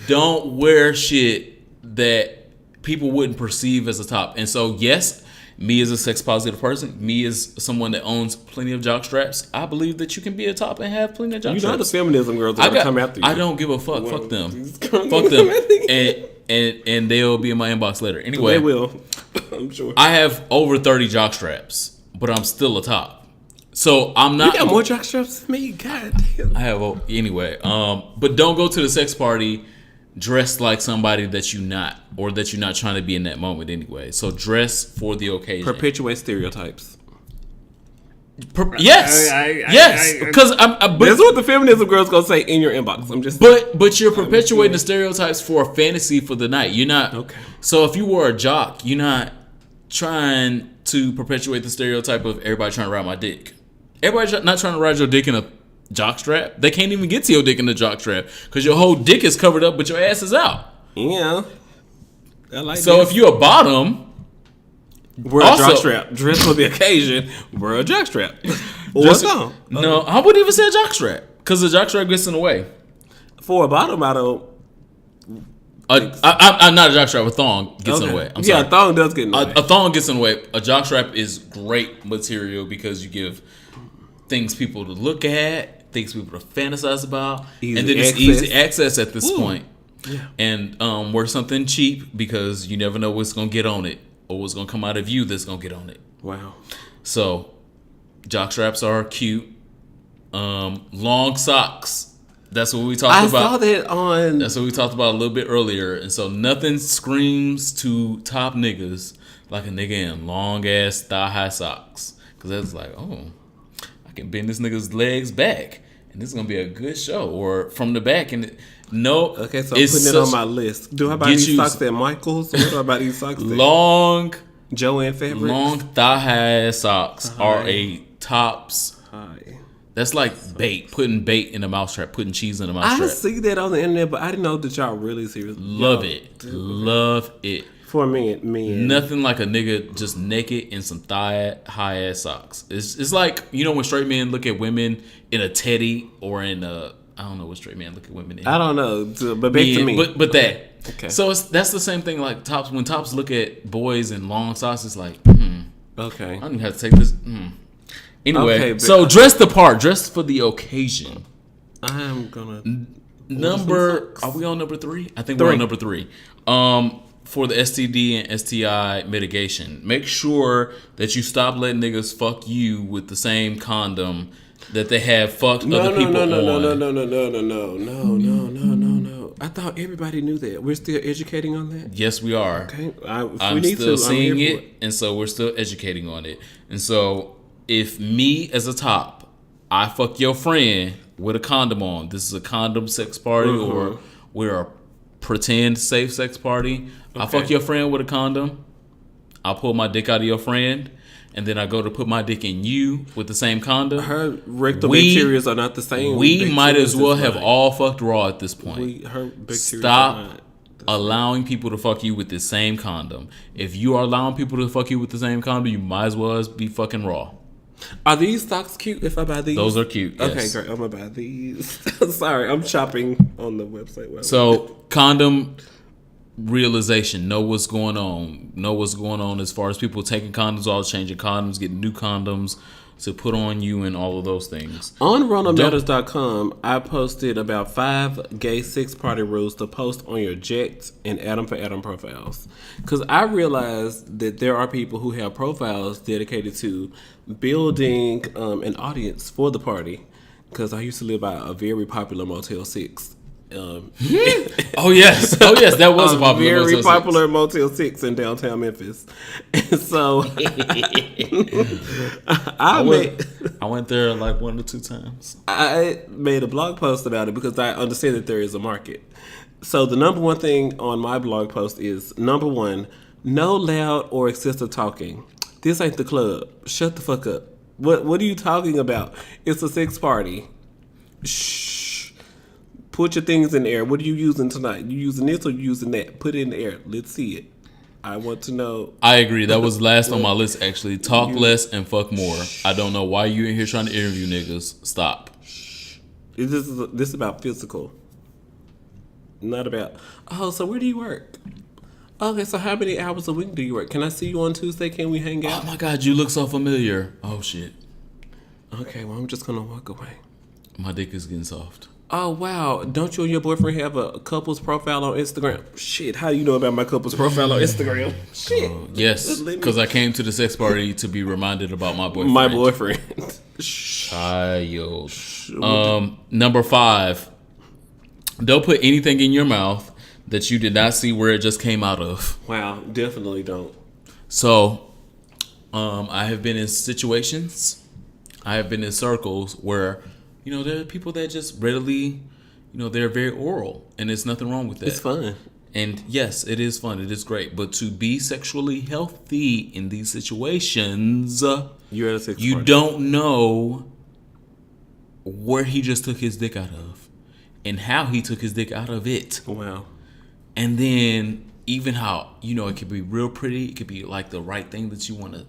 Don't wear shit that people wouldn't perceive as a top. And so, yes, Me as a sex positive person, me as someone that owns plenty of jock straps, I believe that you can be a top and have plenty of jock straps. You know the feminism girls are gonna come after you. I don't give a fuck. Fuck them. Fuck them. And they'll be in my inbox later. Anyway, they will. I'm sure. I have over 30 jock straps, but I'm still a top. So I'm not. You got more jock straps than me. God damn. I have anyway. But don't go to the sex party dressed like somebody that you're not, or that you're not trying to be in that moment anyway. So dress for the occasion. Perpetuate stereotypes. Yes, because that's what the feminism girls gonna say in your inbox. I'm just. But you're perpetuating the stereotypes for a fantasy for the night. You're not. Okay. So if you were a jock, you're not trying to perpetuate the stereotype of everybody trying to ride my dick. Everybody's not trying to ride your dick in a jock strap. They can't even get to your dick in the jock strap because your whole dick is covered up, but your ass is out. Yeah. I like so this. If you're a bottom, wear a jock strap. Dress for the occasion. Wear a jock strap. Or a thong. No, I wouldn't even say a jock strap because the jock strap gets in the way. For a bottom, I don't. I'm not a jock strap. A thong gets in the way. I'm sorry. A thong does get in the way. A thong gets in the way. A jock strap is great material because you give things people to look at, things people to fantasize about, and then it's easy access at this point. Yeah. And wear something cheap because you never know what's gonna get on it or what's gonna come out of you that's gonna get on it. Wow. So jock straps are cute. Long socks. That's what we talked about. I saw that on. That's what we talked about a little bit earlier. And so nothing screams to top niggas like a nigga in long ass thigh high socks. Because that's like, oh, I can bend this nigga's legs back, and this is gonna be a good show. Or from the back, and okay, so I'm putting it on my list. Do I buy these socks at Michael's? What do I buy these socks at? Joanne Fabrics. Long thigh high socks are a tops. That's like bait, putting bait in a mousetrap, putting cheese in a mousetrap. I see that on the internet, but I didn't know that y'all really serious. Love it. For me. Nothing like a nigga just naked in some thigh high ass socks. It's like, you know, when straight men look at women in a teddy or in a, I don't know what straight men look at women in. I don't know, but back to me. But that. Okay. So that's the same thing like tops. When tops look at boys in long socks, it's like, okay. I don't even have to take this. Anyway, okay, so dress the part, dress for the occasion. I'm gonna Are we on number 3? I think we're on number 3. For the STD and STI mitigation, make sure that you stop letting niggas fuck you with the same condom that they have fucked other people on. No. I thought everybody knew that. We're still educating on that? Yes, we are. Okay. I'm still seeing it, and so we're still educating on it. And so if me as a top, I fuck your friend with a condom on, this is a condom sex party or we're a pretend safe sex party. Okay. I fuck your friend with a condom. I pull my dick out of your friend, and then I go to put my dick in you with the same condom. Her rectal bacteria are not the same. We might as well have all fucked raw at this point. Stop allowing people to fuck you with the same condom. If you are allowing people to fuck you with the same condom, you might as well be fucking raw. Are these socks cute if I buy these? Those are cute, yes. Okay, great. I'm going to buy these. Sorry, I'm shopping on the website. So, condom realization. Know what's going on. Know what's going on as far as people taking condoms off, changing condoms, getting new condoms to put on you and all of those things. On RonaldMatters.com, I posted about 5 gay sex party rules to post on your Ject and Adam for Adam profiles. Because I realized that there are people who have profiles dedicated to building an audience for the party. Because I used to live by a very popular Motel 6. Oh yes, that was a popular very popular Motel 6 in downtown Memphis. And so I went there like 1 or 2 times. I made a blog post about it because I understand that there is a market. So the number one thing on my blog post is, number 1, no loud or excessive talking. This ain't the club. Shut the fuck up. What are you talking about? It's a sex party. Shh. Put your things in the air. What are you using tonight? You using this or you using that? Put it in the air. Let's see it. I want to know. I agree. That was last on my list, actually. Talk less and fuck more. I don't know why you in here trying to interview niggas. Stop. This is about physical. Not about, so where do you work? Okay, so how many hours a week do you work? Can I see you on Tuesday? Can we hang out? Oh my God, you look so familiar. Oh shit. Okay, well, I'm just gonna walk away. My dick is getting soft. Oh wow! Don't you and your boyfriend have a couple's profile on Instagram? Shit, how do you know about my couple's profile on Instagram? Shit. Yes, because I came to the sex party to be reminded about my boyfriend. My boyfriend. Child. Number 5. Don't put anything in your mouth that you did not see where it just came out of. Wow, definitely don't. So, I have been in situations, I have been in circles where, there are people that just readily, they're very oral, and there's nothing wrong with that. It's fun. And yes, it is fun. It is great. But to be sexually healthy in these situations, You're at a sex you party. don't know where he just took his dick out of and how he took his dick out of it. Wow. And then even how, it could be real pretty. It could be like the right thing that you want to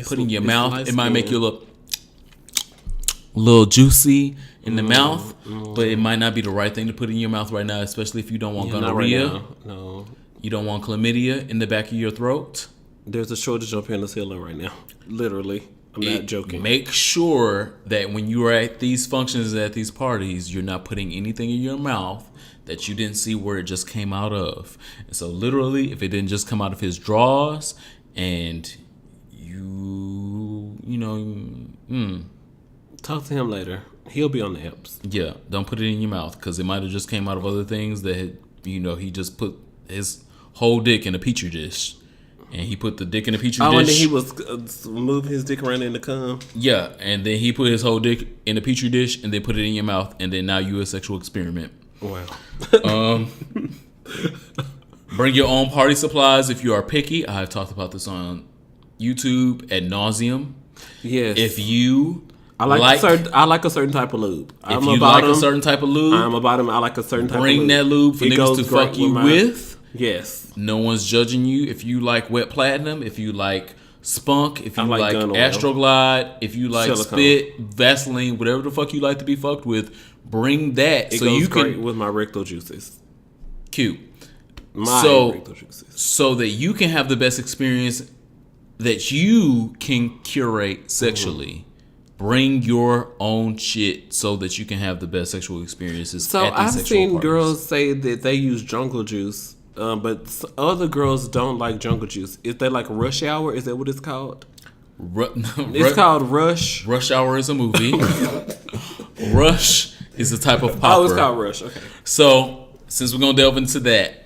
put in your mouth. Nice, it might make you look a little juicy in the mouth, but it might not be the right thing to put in your mouth right now, especially if you don't want gonorrhea. Right no. You don't want chlamydia in the back of your throat. There's a shortage of penicillin right now. Literally. I'm not joking. Make sure that when you are at these functions, at these parties, you're not putting anything in your mouth that you didn't see where it just came out of. And so literally, if it didn't just come out of his drawers and Talk to him later. He'll be on the apps. Yeah, don't put it in your mouth because it might have just came out of other things that, he just put his whole dick in a petri dish. And he put the dick in a petri dish. Oh, and then he was moving his dick around in the cum. Yeah, and then he put his whole dick in a petri dish and then put it in your mouth, and then now you a sexual experiment. Wow. Bring your own party supplies if you are picky. I've talked about this on YouTube ad nauseum. Yes. If you I like a certain type of lube. If you like a certain type of lube, I'm a bottom. I like a certain type of lube. Bring that lube for niggas to fuck you with. Yes. No one's judging you. If you like wet platinum, if you like spunk, if you like Astroglide, if you like silicone, spit, Vaseline, whatever the fuck you like to be fucked with, bring that. It goes great with my rectal juices. Cute. Rectal juices. So that you can have the best experience that you can curate sexually. Bring your own shit so that you can have the best sexual experiences. So at these I've seen parties. girls say that they use jungle juice, but other girls don't like jungle juice. Is that like Rush Hour? Is that what it's called? It's called Rush. Rush Hour is a movie. Rush is a type of popper. Oh, it's called Rush. Okay. So since we're gonna delve into that,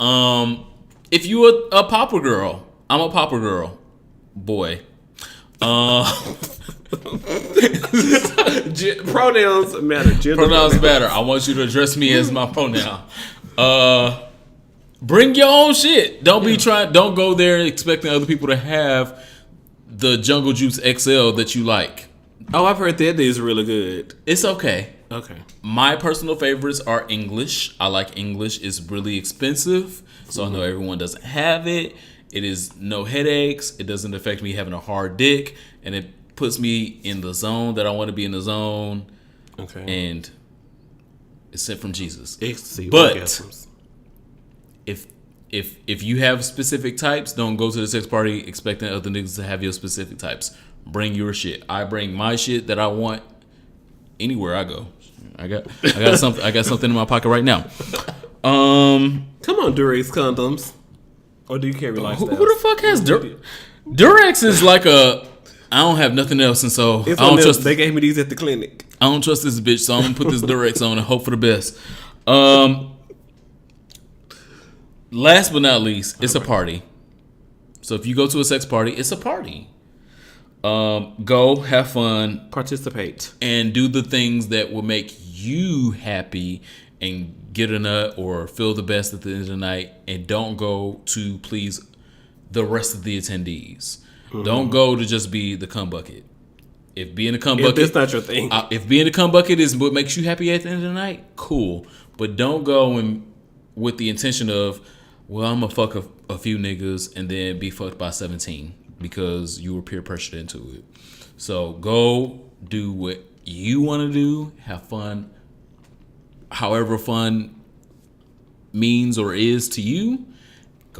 if you a popper girl, I'm a popper girl, boy. Pronouns matter. Pronouns matter. I want you to address me as my pronoun. Bring your own shit. Don't go there expecting other people to have the Jungle Juice XL that you like. Oh, I've heard that is really good. It's okay. Okay. My personal favorites are English. I like English. It's really expensive, so I know everyone doesn't have it. It is no headaches. It doesn't affect me having a hard dick, and it puts me in the zone that I want to be in the zone. Okay. And it's sent from Jesus. Ecstasy, but orgasms. if you have specific types, don't go to the sex party expecting other niggas to have your specific types. Bring your shit. I bring my shit that I want anywhere I go. I got something. I got something in my pocket right now. Come on, Durex condoms. Or do you carry lifestyles? Who the fuck has Durex? Is like a. I don't have nothing else, and so I don't trust. They gave me these at the clinic. I don't trust this bitch, so I'm gonna put this Durex on and hope for the best. Last but not least, it's a party. So if you go to a sex party, it's a party. Go have fun, participate, and do the things that will make you happy and get a nut or feel the best at the end of the night. And don't go to please the rest of the attendees. Mm-hmm. Don't go to just be the cum bucket. If being a cum bucket, that's not your thing. If being a cum bucket is what makes you happy at the end of the night, cool. But don't go with the intention of, well, I'm gonna fuck a few niggas and then be fucked by 17 because you were peer pressured into it. So go do what you want to do. Have fun. However fun means or is to you,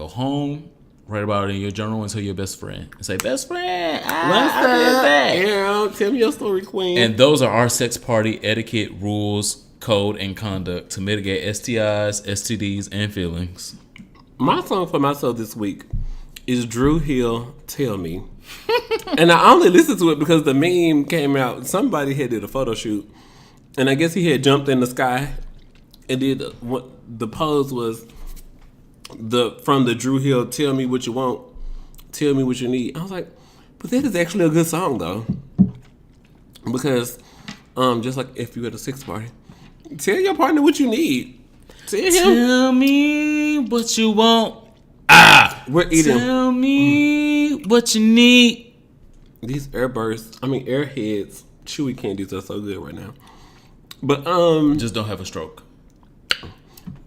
Go home, write about it in your journal, and tell your best friend. And say, best friend, I did that. Yeah, tell me your story, queen. And those are our sex party etiquette, rules, code, and conduct to mitigate STIs, STDs, and feelings. My song for myself this week is Drew Hill, Tell Me. And I only listened to it because the meme came out. Somebody had did a photo shoot. And I guess he had jumped in the sky and did what the pose was from the Drew Hill, Tell Me What You Want, Tell Me What You Need. I was like, but that is actually a good song though. Because just like if you at a sex party, tell your partner what you need. Tell me what you want. We're eating. Tell me what you need. These airheads, chewy candies are so good right now. But just don't have a stroke.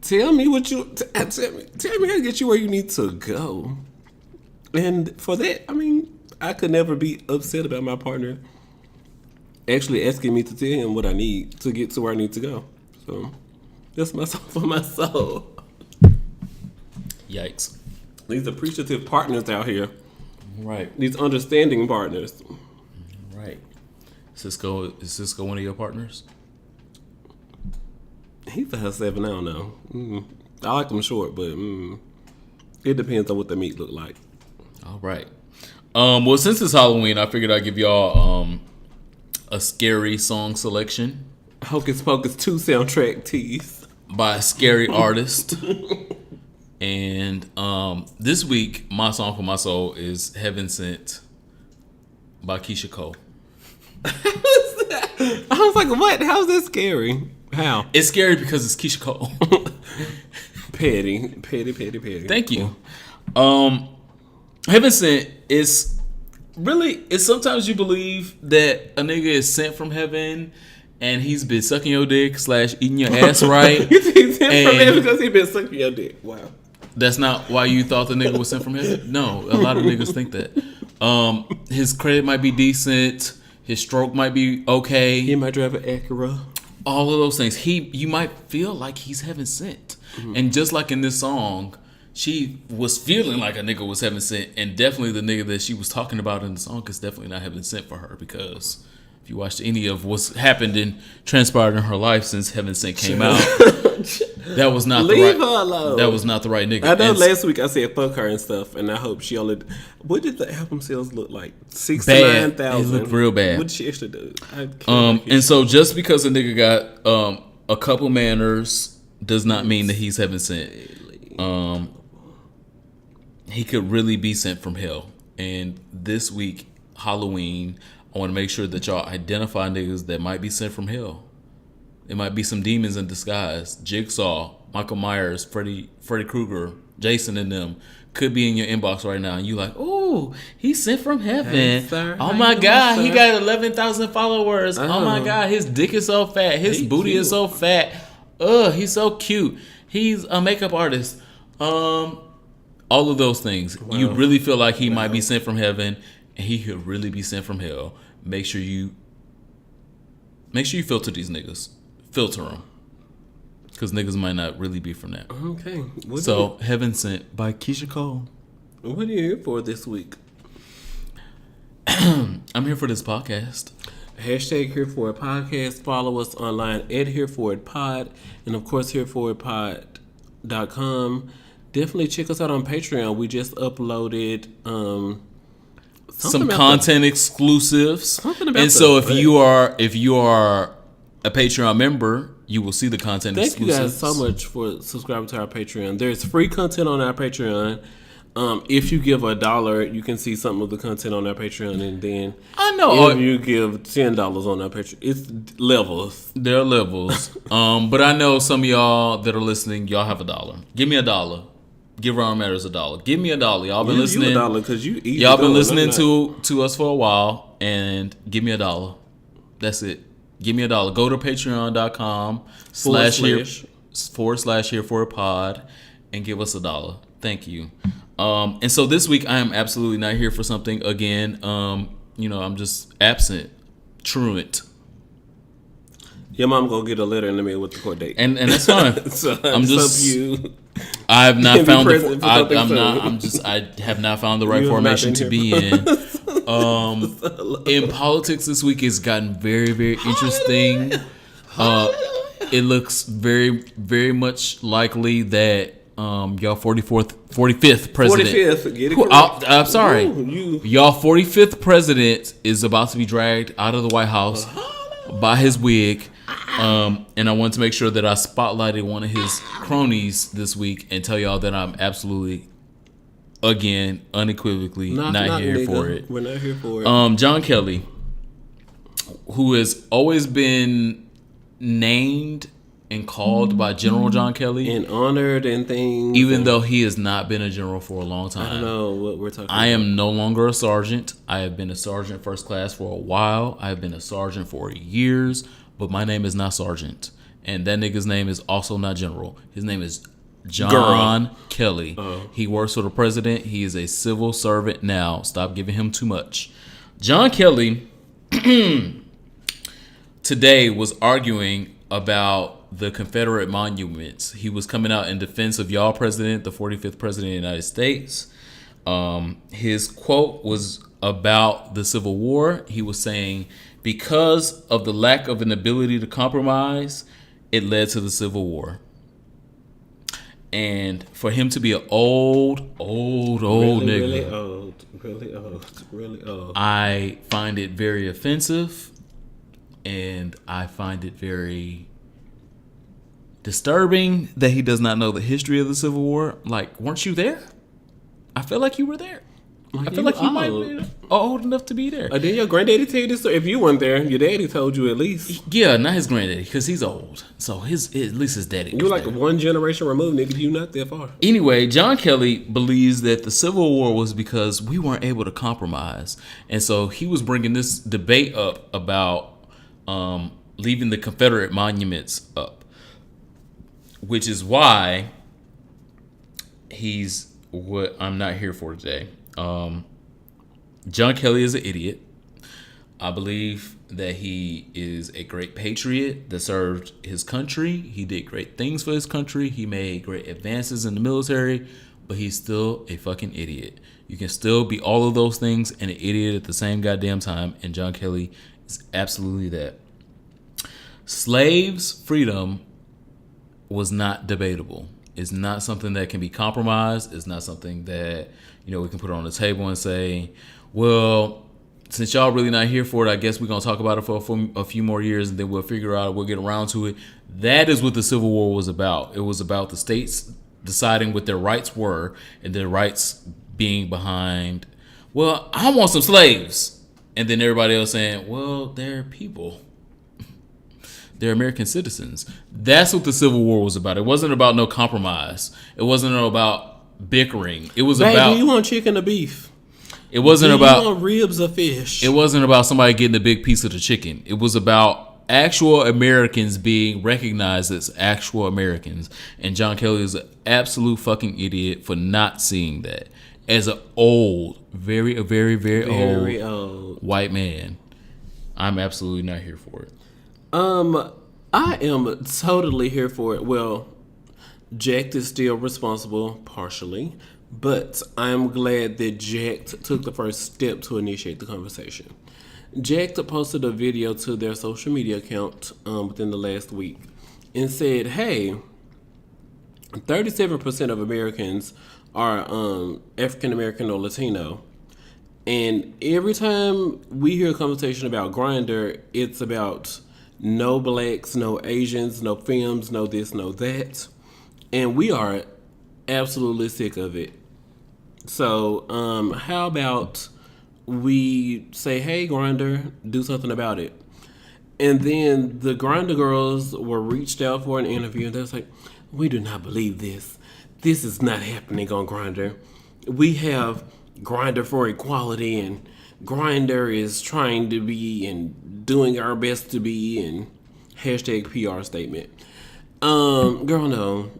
Tell me what you tell me how to get you where you need to go. And for that, I could never be upset about my partner actually asking me to tell him what I need to get to where I need to go. So that's my song for my soul. Yikes. These appreciative partners out here. Right. These understanding partners. Right. Is Cisco one of your partners? He's a 7, I don't know. I like them short, but it depends on what the meat look like. All right. Well, since it's Halloween, I figured I'd give y'all a scary song selection. Hocus Pocus 2 soundtrack tease. By a scary artist. And this week, my song for my soul is Heaven Sent by Keisha Cole. I was like, what? How's that scary? How? It's scary because it's Keisha Cole. Petty. Thank you. Heaven Sent is really, it's sometimes you believe that a nigga is sent from heaven and he's been sucking your dick / eating your ass right. He's sent from heaven because he's been sucking your dick. Wow. That's not why you thought the nigga was sent from heaven? No, a lot of niggas think that. His credit might be decent. His stroke might be okay. He might drive an Acura. All of those things. You might feel like he's heaven sent. Mm-hmm. And just like in this song, she was feeling like a nigga was heaven sent. And definitely the nigga that she was talking about in the song is definitely not heaven sent for her. Because if you watched any of what's happened and transpired in her life since Heaven Sent came out, that was not Leave her alone. That was not the right nigga. I know last week I said fuck her and stuff, and I hope she only. What did the album sales look like? 69,000. It looked real bad. What did she actually do? And so just because a nigga got a couple manners does not mean that he's heaven sent. He could really be sent from hell. And this week, Halloween, I want to make sure that y'all identify niggas that might be sent from hell. It might be some demons in disguise. Jigsaw, Michael Myers, Freddy Krueger, Jason and them could be in your inbox right now. And you like, oh, he's sent from heaven. Hey, sir, oh my God, he got 11,000 followers. Oh my God, his dick is so fat. His booty cute. Is so fat. He's so cute. He's a makeup artist. All of those things. Wow. You really feel like he might be sent from heaven and he could really be sent from hell. Make sure you filter these niggas. Filter them. Because niggas might not really be from that. Okay. So, Heaven Sent by Keisha Cole. What are you here for this week? I'm here for this podcast. Hashtag Here For It Podcast. Follow us online at Here For It Pod. And of course, HereForItPod.com. Definitely check us out on Patreon. We just uploaded some content exclusives. And so if you are a Patreon member, you will see the content exclusives. Thank you guys so much for subscribing to our Patreon. There's free content on our Patreon. If you give $1, you can see some of the content on our Patreon, and then if you give $10 on our Patreon, it's levels. There are levels. But I know some of y'all that are listening, y'all have $1. Give me $1. Give Ron Matters $1. Give me $1. Y'all been listening. You $1 because you eat. Y'all been listening to us for a while, and give me $1. That's it. Give me $1. Go to patreon.com/here/Here4Pod and give us $1. Thank you. And so this week I am absolutely not here for something again. I'm just absent, truant. Your mom gonna get a letter in the mail with the court date, and that's fine. So I have not found the. I have not found the right formation to be in. In politics this week, it's gotten very, very interesting. It looks very, very much likely that y'all 45th president. 45th, get it correct. I'm sorry. Y'all 45th president is about to be dragged out of the White House by his wig. And I wanted to make sure that I spotlighted one of his cronies this week and tell y'all that I'm absolutely, again, unequivocally not here for it. We're not here for it. John Kelly, who has always been named and called by General John Kelly and honored and things, even though he has not been a general for a long time. I don't know what we're talking about. I am no longer a sergeant. I have been a sergeant first class for a while. I have been a sergeant for years, but my name is not sergeant, and that nigga's name is also not general. His name is John Kelly. He works for the president. He is a civil servant now. Stop giving him too much. John Kelly today was arguing about the Confederate monuments. He was coming out in defense of y'all president, the 45th president of the United States. His quote was about the Civil War. He was saying, because of the lack of an ability to compromise, it led to the Civil War. And for him to be an old nigga, really old. I find it very offensive, and I find it very disturbing that he does not know the history of the Civil War. Like, weren't you there? I feel like you were there. I feel like you might be old enough to be there. Didn't your granddaddy tell you this story? If you weren't there, your daddy told you at least. Yeah, not his granddaddy, because he's old. So at least his daddy. You're like one generation removed, nigga. You not that far. Anyway, John Kelly believes that the Civil War was because we weren't able to compromise. And so he was bringing this debate up about leaving the Confederate monuments up, which is why he's what I'm not here for today. John Kelly is an idiot. I believe that he is a great patriot that served his country. He did great things for his country. He made great advances in the military, but he's still a fucking idiot. You can still be all of those things and an idiot at the same goddamn time, and John Kelly is absolutely that. Slaves' freedom was not debatable. It's not something that can be compromised. It's not something that, we can put on the table and say, well, since y'all really not here for it, I guess we're going to talk about it for a few more years and then we'll figure out, we'll get around to it. That is what the Civil War was about. It was about the states deciding what their rights were and their rights being behind, well, I want some slaves. And then everybody else saying, well, they're people. They're American citizens. That's what the Civil War was about. It wasn't about no compromise. It wasn't about bickering. It was about. Do you want chicken or beef? It wasn't about. You want ribs or fish? It wasn't about somebody getting a big piece of the chicken. It was about actual Americans being recognized as actual Americans. And John Kelly is an absolute fucking idiot for not seeing that. As an old, very old white man, I'm absolutely not here for it. I am totally here for it. Well, Jack is still responsible, partially, but I'm glad that Jack took the first step to initiate the conversation. Jack posted a video to their social media account within the last week and said, hey, 37% of Americans are African American or Latino. And every time we hear a conversation about Grindr, it's about no blacks, no Asians, no femmes, no this, no that. And we are absolutely sick of it. So how about we say, hey, Grindr, do something about it. And then the Grindr girls were reached out for an interview, and they was like, we do not believe this. This is not happening on Grindr. We have Grindr for equality, and Grindr is trying to be and doing our best to be, and hashtag PR statement. Girl, no.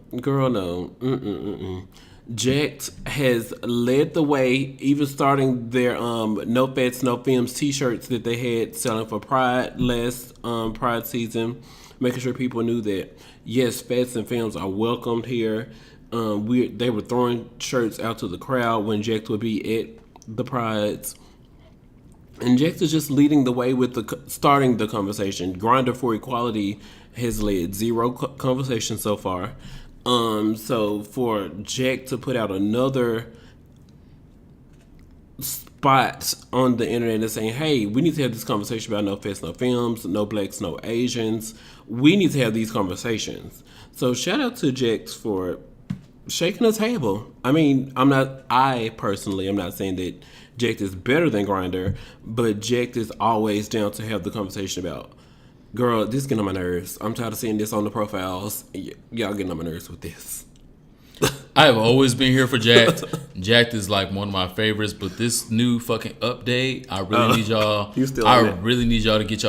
Jacked has led the way, even starting their No Fats, No Films t-shirts that they had selling for Pride last Pride season, making sure people knew that, yes, fats and films are welcomed here. They were throwing shirts out to the crowd when Jax would be at the prides. And Jax is just leading the way with starting the conversation. Grindr for Equality has led 0 conversation so far. So for Jack to put out another spot on the internet and saying, hey, we need to have this conversation about no fats, no films, no blacks, no Asians. We need to have these conversations. So shout out to Jax for shaking the table. I mean, I personally am not saying that Jax is better than Grindr, but Jax is always down to have the conversation about, girl, this is getting on my nerves. I'm tired of seeing this on the profiles. Y'all getting on my nerves with this. I have always been here for Jax. Jax is like one of my favorites, but this new fucking update, I really need y'all. Really need y'all to get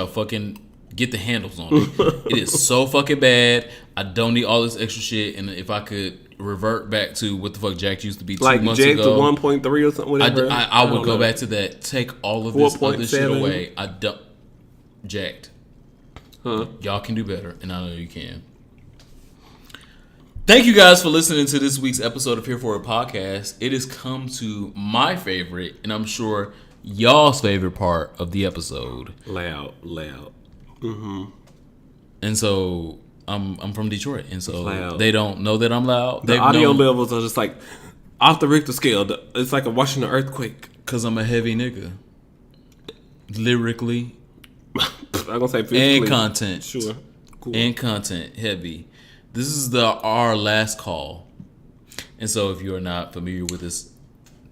the handles on it. It is so fucking bad. I don't need all this extra shit. And if I could revert back to what the fuck Jax used to be 2 months ago, like Jax to 1.3 or something. Whatever. I would go back to that. Take all of this other shit away. I don't. Jacked. Huh? Y'all can do better, and I know you can. Thank you guys for listening to this week's episode of Here For It Podcast. It has come to my favorite, and I'm sure y'all's favorite part of the episode. Loud. Mm-hmm. And so I'm from Detroit, and so they don't know that I'm loud. The audio levels are just like off the Richter scale. It's like a watching an earthquake. Cause I'm a heavy nigga, lyrically. I'm gonna say physically. And content. Sure. Cool. And content heavy. This is our last call. And so if you're not familiar with this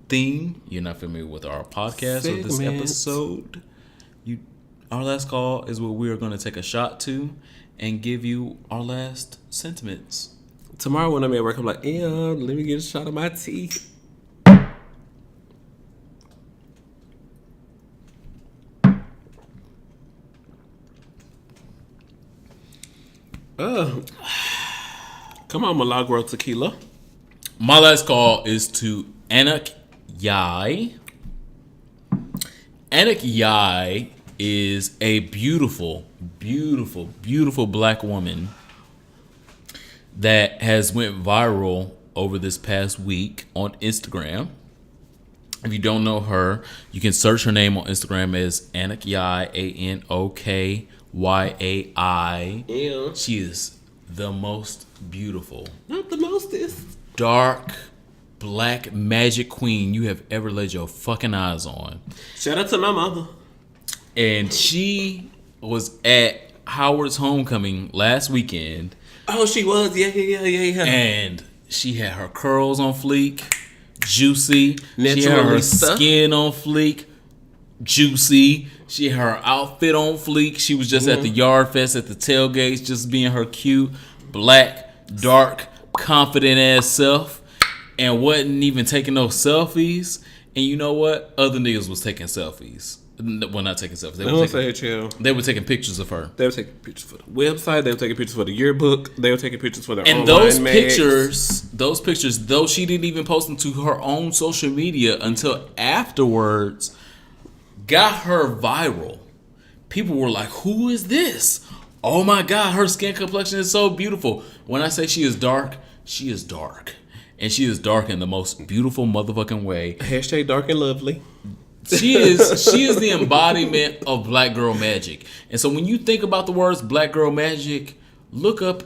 theme, you're not familiar with our podcast or this episode, our last call is what we are going to take a shot to and give you our last sentiments. Tomorrow when I'm at work, I'm like, yeah, let me get a shot of my tea. Come on, Milagro Tequila. My last call is to Anak Yai. Anak Yai is a beautiful, beautiful, beautiful black woman that has went viral over this past week on Instagram. If you don't know her, you can search her name on Instagram as Anak Yai, ANOKYAI. Yeah. She is the most beautiful, not the mostest, dark black magic queen you have ever laid your fucking eyes on. Shout out to my mother. And she was at Howard's homecoming last weekend. Oh, she was. Yeah. And she had her curls on fleek, juicy. Naturalista. She had her skin on fleek, juicy. She had her outfit on fleek. She was just at the Yard Fest at the tailgates, just being her cute, black, dark, confident ass self, and wasn't even taking no selfies. And you know what? Other niggas was taking selfies. Well, not taking selfies. They were taking pictures of her. They were taking pictures for the website. They were taking pictures for the yearbook. They were taking pictures for their and those pictures, though she didn't even post them to her own social media until afterwards, got her viral. People were like, who is this? Oh my God, her skin complexion is so beautiful. When I say she is dark, she is dark. And she is dark in the most beautiful motherfucking way. Hashtag dark and lovely. She is the embodiment of black girl magic. And so when you think about the words black girl magic, look up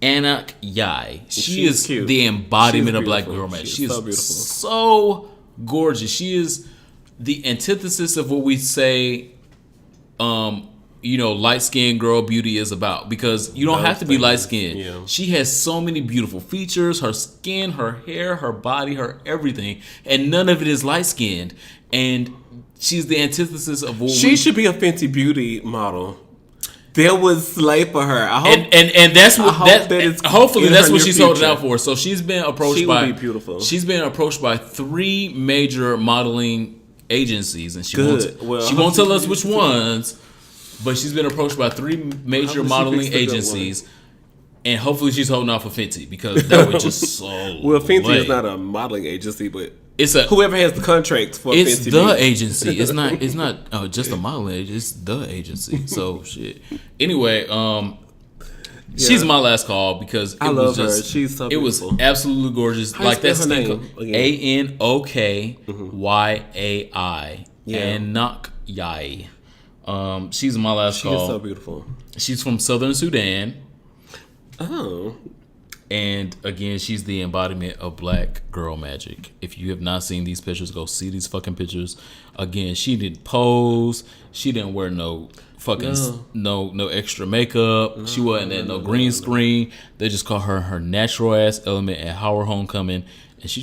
Anak Yai. She is cute. The embodiment of black girl magic. She is so beautiful. So gorgeous. She is the antithesis of what we say, light-skinned girl beauty is about. Because you don't have to be light-skinned. Yeah. She has so many beautiful features. Her skin, her hair, her body, her everything. And none of it is light-skinned. And she's the antithesis of what she should be a Fenty Beauty model. There was slay for her. I hope, and that's what hopefully that's what she's holding out for. So she's been approached be beautiful. She's been approached by 3 major modeling agencies, and she won't tell us which ones, but she's been approached by 3 major modeling agencies. And hopefully she's holding out for Fenty, because that was just so well, Fenty is not a modeling agency, but it's whoever has the contracts for it's Fenty. It's the agency. It's not just a modeling agency. It's the agency. So shit. Anyway, She's my last call because I love her. She's so beautiful. It was absolutely gorgeous. How like that's her name? Anokyai. Anokyai. She's my last call. She is so beautiful. She's from Southern Sudan. Oh. And again, she's the embodiment of black girl magic. If you have not seen these pictures, go see these fucking pictures. Again, she didn't pose. She didn't wear no fucking no extra makeup. She wasn't at no green screen. They just called her natural ass element at Howard Homecoming, and she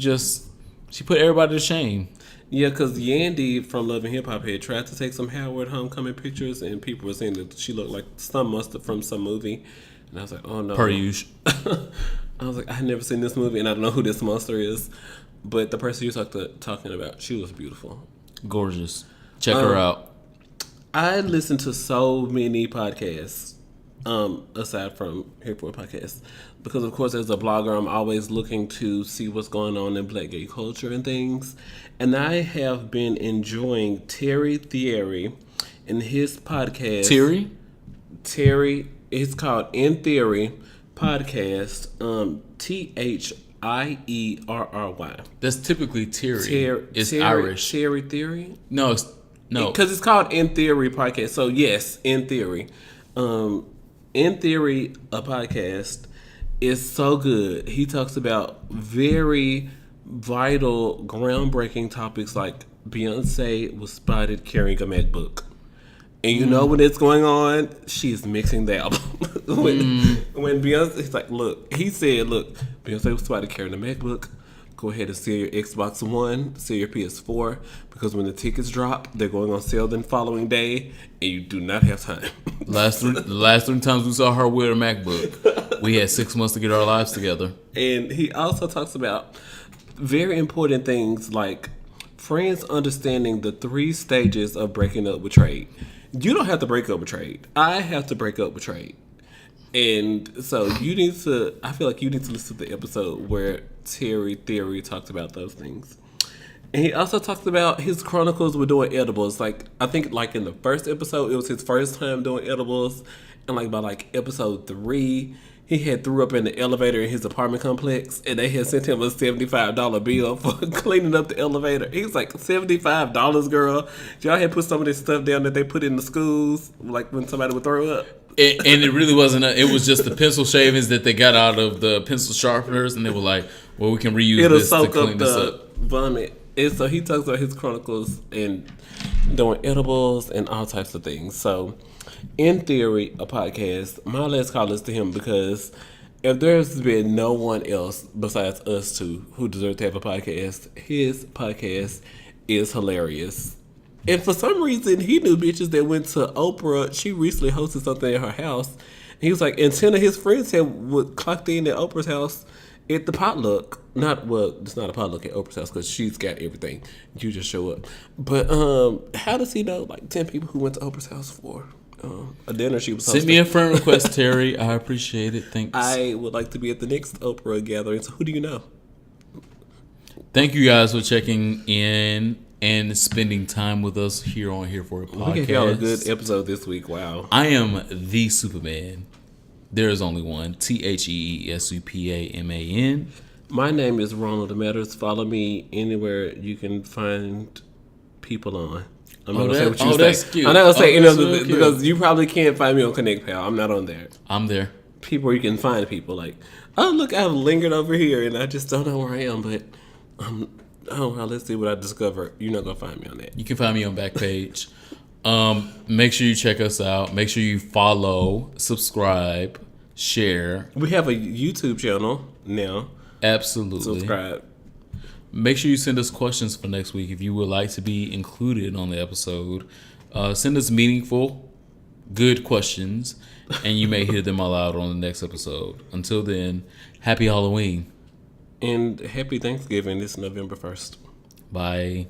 put everybody to shame. Yeah, because Yandy from Love and Hip Hop had tried to take some Howard Homecoming pictures, and people were saying that she looked like some monster from some movie. And I was like, oh no. Per usual. I was like, I had never seen this movie, and I don't know who this monster is. But the person you talking about, she was beautiful. Gorgeous. Check her out. I listen to so many podcasts, aside from Here for a Podcast. Because, of course, as a blogger, I'm always looking to see what's going on in black gay culture and things. And I have been enjoying Terry Theory and his podcast. Terry, it's called In Theory Podcast, THIERRY. That's typically Terry. It's Irish. Terry Theory? No. Because it's called In Theory Podcast. So, yes, In Theory. In Theory, a podcast, is so good. He talks about very vital, groundbreaking topics like Beyonce was spotted carrying a MacBook. And you know when it's going on, she's mixing the album. when Beyonce, he's like, he said, Beyonce was spotted carrying a MacBook. Go ahead and sell your Xbox One, sell your PS4, because when the tickets drop, they're going on sale the following day, and you do not have time. The last three times we saw her with a MacBook, we had 6 months to get our lives together. And he also talks about very important things like friends understanding the 3 stages of breaking up with trade. You don't have to break up with trade. I have to break up with trade. And so I feel like you need to listen to the episode where Terry Theory talks about those things. And he also talks about his chronicles with doing edibles. Like, I think like in the first episode, it was his first time doing edibles. And like by like episode 3, he had threw up in the elevator in his apartment complex, and they had sent him a $75 bill for cleaning up the elevator. He was like, $75, girl. Y'all had put some of this stuff down that they put in the schools, like when somebody would throw up. And it really wasn't. It was just the pencil shavings that they got out of the pencil sharpeners, and they were like, "Well, we can reuse this to clean this up." Vomit. And so he talks about his chronicles and doing edibles and all types of things. So, In Theory, a podcast, my last call is to him because if there's been no one else besides us two who deserve to have a podcast, his podcast is hilarious. And for some reason, he knew bitches that went to Oprah. She recently hosted something at her house. And he was like, and 10 of his friends had clocked in at Oprah's house at the potluck. It's not a potluck at Oprah's house because she's got everything. You just show up. But how does he know like 10 people who went to Oprah's house for a dinner she was hosting? Send me a friend request, Terry. I appreciate it. Thanks. I would like to be at the next Oprah gathering. So who do you know? Thank you guys for checking in and spending time with us here on Here for a Podcast. We gave y'all a good episode this week. Wow. I am the Superman. There is only one. TheSupaman. My name is Ronald the Matters. Follow me anywhere you can find people on. I'm not gonna say what you say. That's cute. I'm not gonna say because you probably can't find me on Connect Pal. I'm not on there. I'm there. People where you can find people like, oh look, I've lingered over here and I just don't know where I am, but oh well, let's see what I discover. You're not gonna find me on that. You can find me on Backpage. Make sure you check us out. Make sure you follow, subscribe, share. We have a YouTube channel now. Absolutely. Subscribe. Make sure you send us questions for next week if you would like to be included on the episode. Send us meaningful, good questions, and you may hear them all out on the next episode. Until then, happy Halloween. And happy Thanksgiving. It's November 1st. Bye.